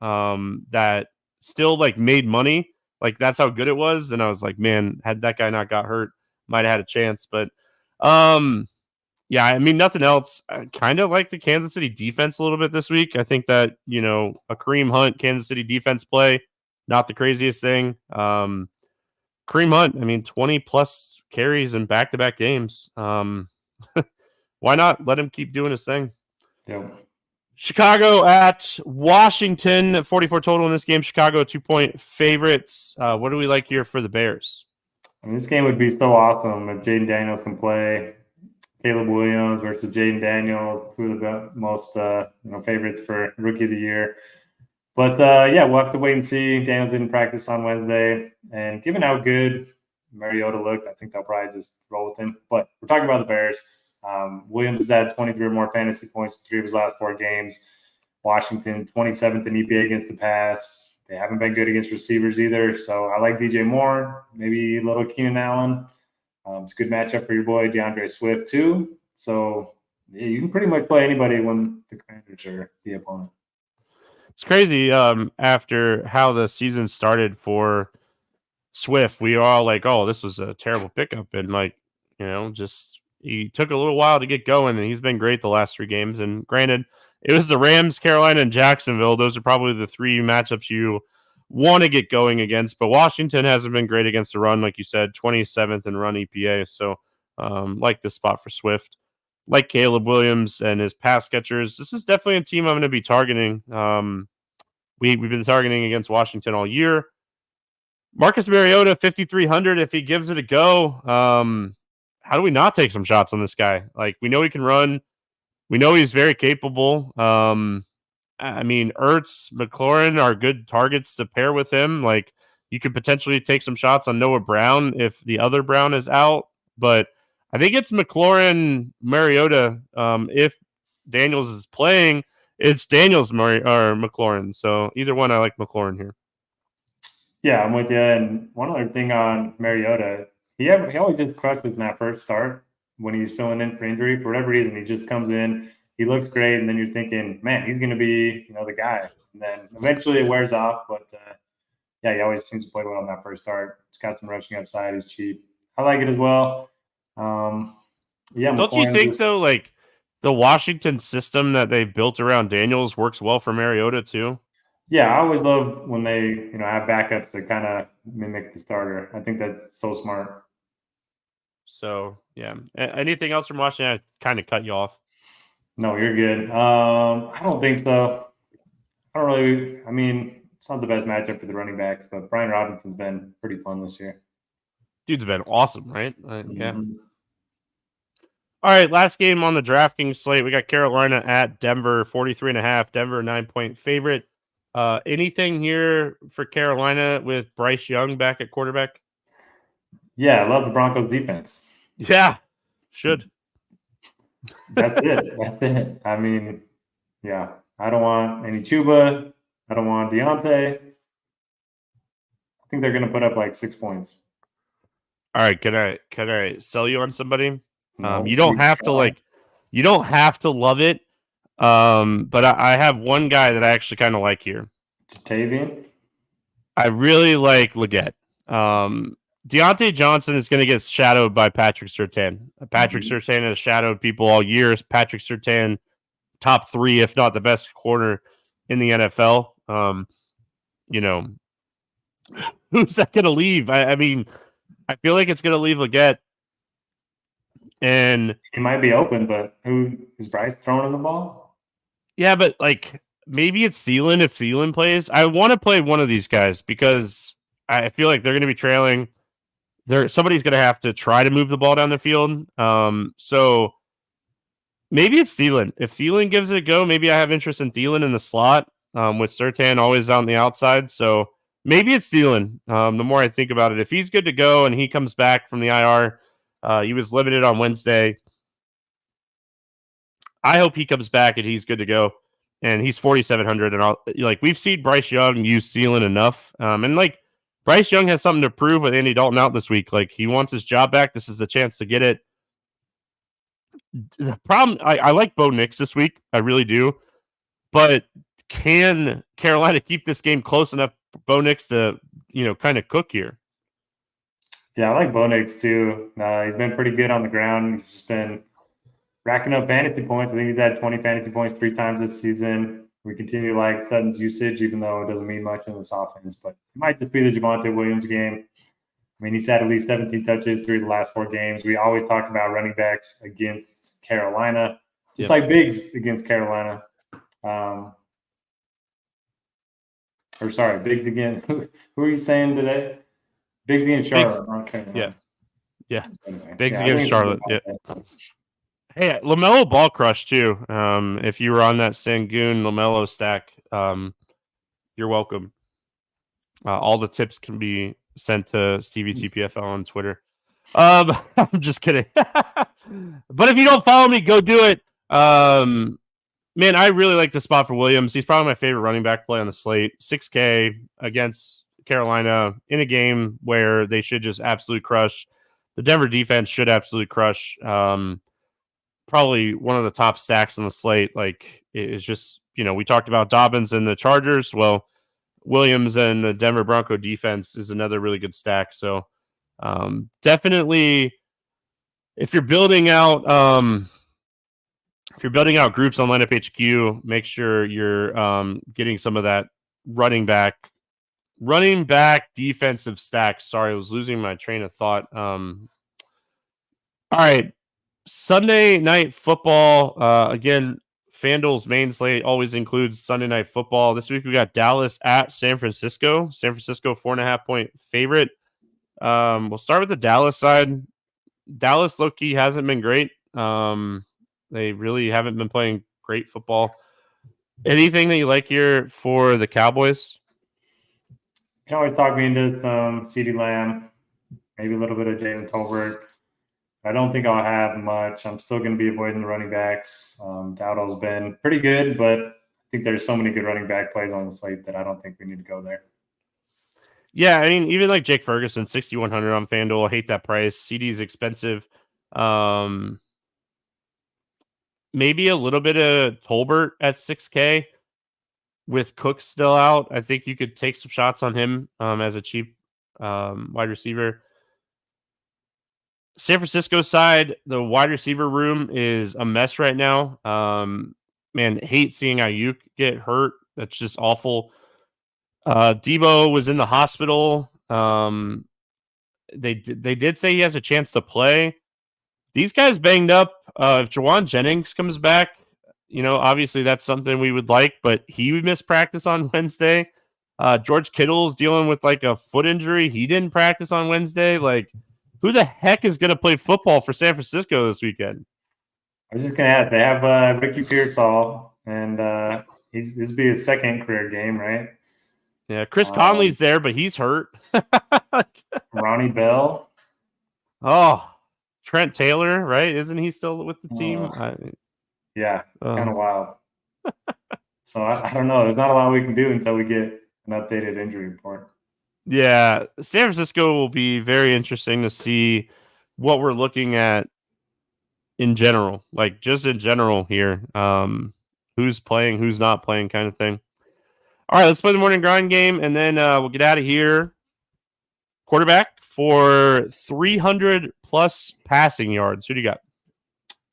that still like made money. Like that's how good it was, and I was like, "Man, had that guy not got hurt, might have had a chance." But yeah, I mean, nothing else. I kind of like the Kansas City defense a little bit this week. I think that, you know, a Kareem Hunt Kansas City defense play, not the craziest thing. Kareem Hunt, I mean, 20-plus carries in back-to-back games. Why not let him keep doing his thing? Yeah. Chicago at Washington, 44 total in this game. Chicago 2-point favorites. What do we like here for the Bears? I mean, this game would be so awesome if Jaden Daniels can play. Caleb Williams versus Jaden Daniels, two of the most favorites for Rookie of the Year. But yeah, we'll have to wait and see. Daniels didn't practice on Wednesday, and given how good Mariota looked, I think they'll probably just roll with him. But we're talking about the Bears. Williams has had 23 or more fantasy points in 3 of his last 4 games. Washington, 27th in EPA against the pass. They haven't been good against receivers either. So I like DJ Moore, maybe a little Keenan Allen. It's a good matchup for your boy DeAndre Swift too. So yeah, you can pretty much play anybody when the Commanders are the opponent. It's crazy. After how the season started for Swift, we were all like, "Oh, this was a terrible pickup," and like, just he took a little while to get going, and he's been great the last 3 games. And granted, it was the Rams, Carolina, and Jacksonville. Those are probably the 3 matchups you want to get going against. But Washington hasn't been great against the run, like you said, 27th in run EPA. So, like this spot for Swift. Like Caleb Williams and his pass catchers, this is definitely a team I'm going to be targeting. We've been targeting against Washington all year. Marcus Mariota, 5,300. If he gives it a go, how do we not take some shots on this guy? Like, we know he can run. We know he's very capable. I mean, Ertz, McLaurin are good targets to pair with him. Like, you could potentially take some shots on Noah Brown if the other Brown is out, but I think it's McLaurin, Mariota. If Daniels is playing, it's Daniels or McLaurin. So either one, I like McLaurin here. Yeah, I'm with you. And one other thing on Mariota, he always just crushes in that first start when he's filling in for injury. For whatever reason, he just comes in, he looks great, and then you're thinking, man, he's going to be the guy. And then eventually it wears off. But yeah, he always seems to play well on that first start. He's got some rushing upside. He's cheap. I like it as well. Yeah, don't you think though, like the Washington system that they built around Daniels works well for Mariota too? Yeah, I always love when they have backups that kind of mimic the starter. I think that's so smart. So yeah, anything else from Washington? I kind of cut you off. No, you're good. I don't think so. I don't really. I mean, it's not the best matchup for the running backs, but Brian Robinson's been pretty fun this year. Dude's been awesome, right? Yeah. All right, last game on the DraftKings slate. We got Carolina at Denver, 43.5. Denver, 9-point favorite. Anything here for Carolina with Bryce Young back at quarterback? Yeah, I love the Broncos defense. Yeah, should. That's it. That's it. I mean, yeah, I don't want any Chuba. I don't want Deontay. I think they're going to put up like 6 points. All right, can I sell you on somebody? No, you don't have to you don't have to love it. But I have one guy that I actually kind of like here. Tavian. I really like Leggett. Deontay Johnson is going to get shadowed by Patrick Surtain. Patrick Surtain has shadowed people all year. Patrick Surtain, top 3, if not the best corner in the NFL. Who's that going to leave? I mean, I feel like it's going to leave Leggett. And he might be open, but who is Bryce throwing the ball? Yeah, but like maybe it's Thielen if Thielen plays. I want to play one of these guys because I feel like they're going to be trailing. Somebody's going to have to try to move the ball down the field. So maybe it's Thielen. If Thielen gives it a go, maybe I have interest in Thielen in the slot with Surtain always on the outside. So maybe it's Thielen. The more I think about it, if he's good to go and he comes back from the IR, he was limited on Wednesday. I hope he comes back and he's good to go. And he's 4,700. And we've seen Bryce Young use Thielen enough. And Bryce Young has something to prove with Andy Dalton out this week. Like, he wants his job back. This is the chance to get it. The problem, I like Bo Nix this week. I really do. But can Carolina keep this game close enough for Bo Nix to, kind of cook here? Yeah, I like Bo Nix too. He's been pretty good on the ground. He's just been racking up fantasy points. I think he's had 20 fantasy points 3 times this season. We continue to like Sutton's usage, even though it doesn't mean much in this offense. But it might just be the Javonte Williams game. I mean, he's had at least 17 touches through the last 4 games. We always talk about running backs against Carolina, just like bigs against Carolina. Bigs against who are you saying today? Bigs against Charlotte. Okay. Yeah. Bigs against Charlotte. Yeah. Hey, LaMelo ball crush too. If you were on that Sangoon LaMelo stack, you're welcome. All the tips can be sent to Stevietpfl on Twitter. I'm just kidding. But if you don't follow me, go do it. Man, I really like the spot for Williams. He's probably my favorite running back play on the slate. 6K against Carolina in a game where they should just absolutely crush. The Denver defense should absolutely crush. Probably one of the top stacks on the slate. Like, it's just, we talked about Dobbins and the Chargers. Well, Williams and the Denver Bronco defense is another really good stack. So definitely, if you're building out groups on lineup HQ, make sure you're getting some of that running back defensive stack. Sorry, I was losing my train of thought. All right, Sunday night football. Again, FanDuel's main slate always includes Sunday night football. This week we got Dallas at San Francisco. San Francisco 4.5-point favorite. We'll start with the Dallas side. Dallas low-key hasn't been great. They really haven't been playing great football. Anything that you like here for the Cowboys? You can always talk me into some CeeDee Lamb, maybe a little bit of Jalen Tolbert. I don't think I'll have much. I'm still going to be avoiding the running backs. Dowdle's been pretty good, but I think there's so many good running back plays on the slate that I don't think we need to go there. Yeah, I mean, even like Jake Ferguson, 6,100 on FanDuel. I hate that price. CD is expensive. Maybe a little bit of Tolbert at 6K with Cook still out. I think you could take some shots on him as a cheap wide receiver. San Francisco side, the wide receiver room is a mess right now. Man, hate seeing Ayuk get hurt. That's just awful. Debo was in the hospital. They did say he has a chance to play. These guys banged up. If Jawan Jennings comes back, obviously that's something we would like, but he missed practice on Wednesday. George Kittle's dealing with like a foot injury. He didn't practice on Wednesday. Like, who the heck is going to play football for San Francisco this weekend? I was just going to ask. They have Ricky Pearsall, and this will be his second career game, right? Yeah, Chris Conley's there, but he's hurt. Ronnie Bell. Oh, Trent Taylor, right? Isn't he still with the team? Yeah, kind of wild. So I don't know. There's not a lot we can do until we get an updated injury report. Yeah, San Francisco will be very interesting to see what we're looking at in general, like just in general here. Who's playing, who's not playing, kind of thing. All right, let's play the morning grind game, and then we'll get out of here. Quarterback for 300-plus passing yards. Who do you got?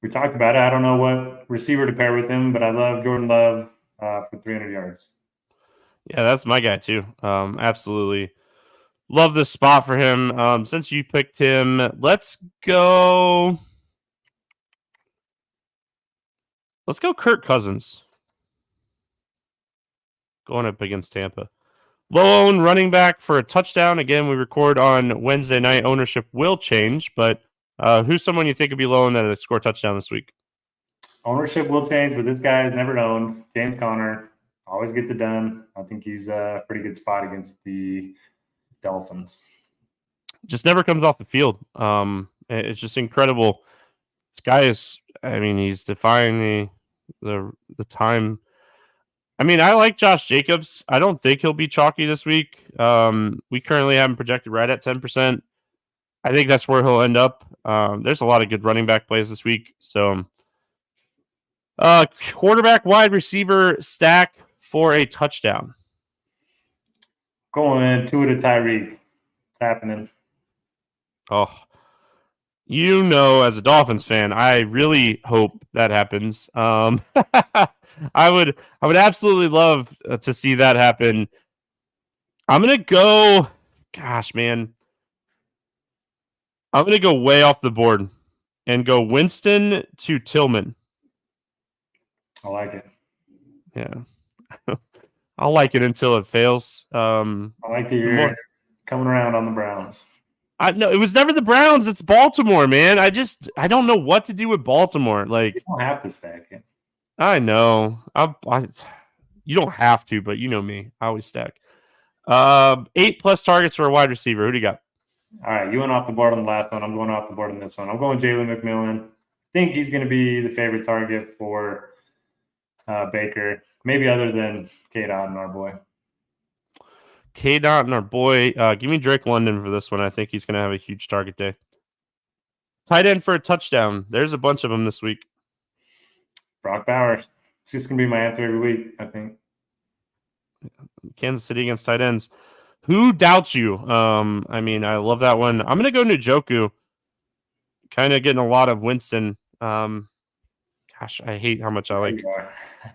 We talked about it. I don't know what receiver to pair with him, but I love Jordan Love for 300 yards. Yeah, that's my guy too. Absolutely. Love this spot for him. Since you picked him, let's go Kirk Cousins. Going up against Tampa. Low owned running back for a touchdown. Again, we record on Wednesday night. Ownership will change, but who's someone you think would be low owned that would score a touchdown this week? Ownership will change, but this guy is never owned. James Conner always gets it done. I think he's a pretty good spot against the Dolphins. Just never comes off the field. It's just incredible. This guy is, he's defying the time. I like Josh Jacobs. I don't think he'll be chalky this week. We currently have him projected right at 10%. I think that's where he'll end up. There's a lot of good running back plays this week. So, quarterback, wide receiver stack for a touchdown. Going Tua to Tyreek. It's happening. Oh, as a Dolphins fan, I really hope that happens. I would absolutely love to see that happen. I'm going to go, I'm going to go way off the board and go Winston to Tillman. I like it. Yeah. I'll like it until it fails. I like that you're coming around on the Browns. No, it was never the Browns. It's Baltimore, man. I don't know what to do with Baltimore. Like, you don't have to stack it. I know. You don't have to, but you know me. I always stack. 8+ targets for a wide receiver. Who do you got? All right, you went off the board on the last one. I'm going off the board on this one. I'm going Jalen McMillan. I think he's going to be the favorite target for Baker, maybe other than K-Dot and our boy. K-Dot and our boy. Give me Drake London for this one. I think he's going to have a huge target day. Tight end for a touchdown. There's a bunch of them this week. Brock Bowers. It's just going to be my answer every week, I think. Kansas City against tight ends. Who doubts you? I mean, I love that one. I'm going to go Njoku. Kind of getting a lot of Winston. Gosh, I hate how much I like.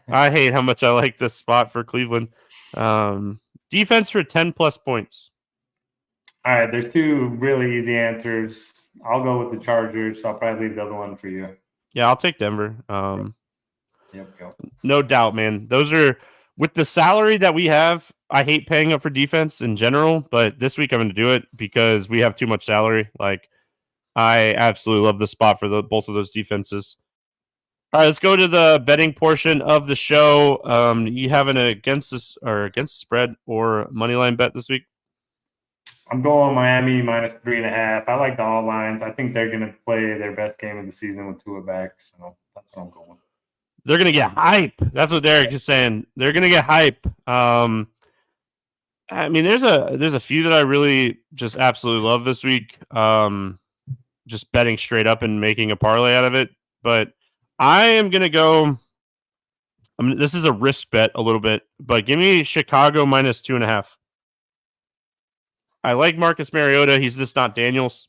I hate how much I like this spot for Cleveland. Defense for 10+ points. All right, there's two really easy answers. I'll go with the Chargers. So I'll probably leave the other one for you. Yeah, I'll take Denver. Yep. No doubt, man. Those are with the salary that we have. I hate paying up for defense in general, but this week I'm going to do it because we have too much salary. Like, I absolutely love the spot for both of those defenses. All right, let's go to the betting portion of the show. You have an against the spread or money line bet this week? I'm going Miami -3.5. I like the all lines. I think they're going to play their best game of the season with Tua back. So that's what I'm going. They're going to get hype. That's what Derek is saying. They're going to get hype. I mean, there's a few that I really just absolutely love this week. Just betting straight up and making a parlay out of it. But I am going to go. I mean, this is a risk bet a little bit, but give me Chicago -2.5. I like Marcus Mariota. He's just not Daniels.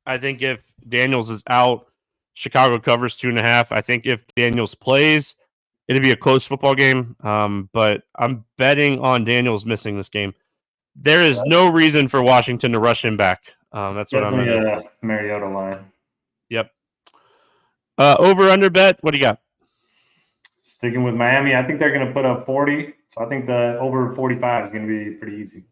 I think if Daniels is out, Chicago covers 2.5. I think if Daniels plays, it'll be a close football game. But I'm betting on Daniels missing this game. There is no reason for Washington to rush him back. That's what I'm going to Mariota line. Yep. Over under bet. What do you got? Sticking with Miami, I think they're going to put up 40. So I think the over 45 is going to be pretty easy.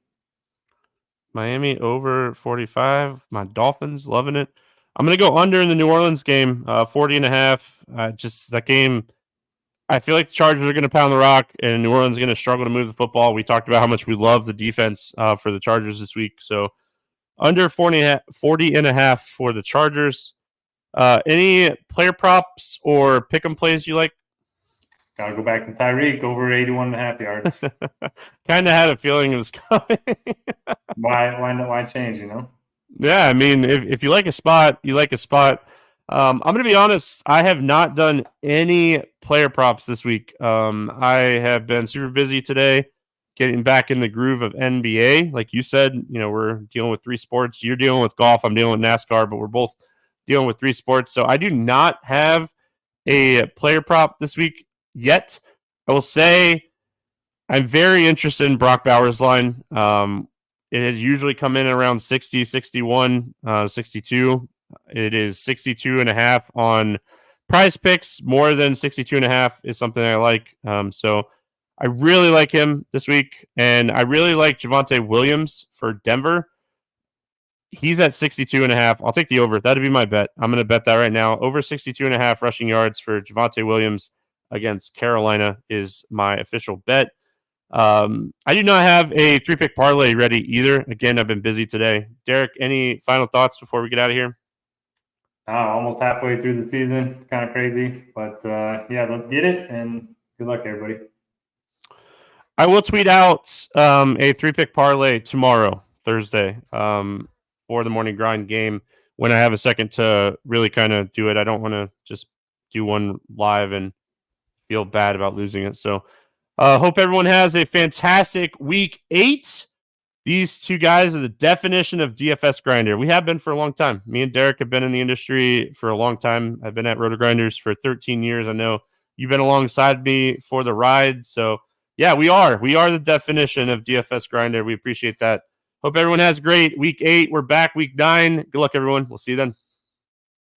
Miami over 45. My Dolphins loving it. I'm going to go under in the New Orleans game, 40.5. Just that game, I feel like the Chargers are going to pound the rock, and New Orleans is going to struggle to move the football. We talked about how much we love the defense for the Chargers this week. So under 40.5 for the Chargers. Any player props or pick 'em plays you like? Got to go back to Tyreek over 81.5 yards. Kind of had a feeling it was coming. Why change, you know? Yeah, I mean, if you like a spot, you like a spot. I'm going to be honest. I have not done any player props this week. I have been super busy today getting back in the groove of NBA. Like you said, you know, we're dealing with 3 sports. You're dealing with golf. I'm dealing with NASCAR, but we're both dealing with 3 sports. So I do not have a player prop this week yet. I will say I'm very interested in Brock Bowers' line. It has usually come in around 60, 61, 62. It is 62.5 on Prize Picks. More than 62.5 is something I like. So I really like him this week, and I really like Javonte Williams for Denver. He's at 62.5. I'll take the over. That'd be my bet. I'm going to bet that right now. Over 62.5 rushing yards for Javonte Williams against Carolina is my official bet. I do not have a 3-pick parlay ready either. Again, I've been busy today. Derek, any final thoughts before we get out of here? Almost halfway through the season. Kind of crazy. But, yeah, let's get it, and good luck, everybody. I will tweet out a 3-pick parlay tomorrow, Thursday, for the morning grind game when I have a second to really kind of do it. I don't want to just do one live and feel bad about losing it. So hope everyone has a fantastic week 8. These two guys are the definition of DFS grinder. We have been for a long time. Me and Derek have been in the industry for a long time. I've been at RotoGrinders for 13 years. I know you've been alongside me for the ride. So yeah, we are the definition of DFS grinder. We appreciate that. Hope everyone has a great week 8. We're back week 9. Good luck, everyone. We'll see you then.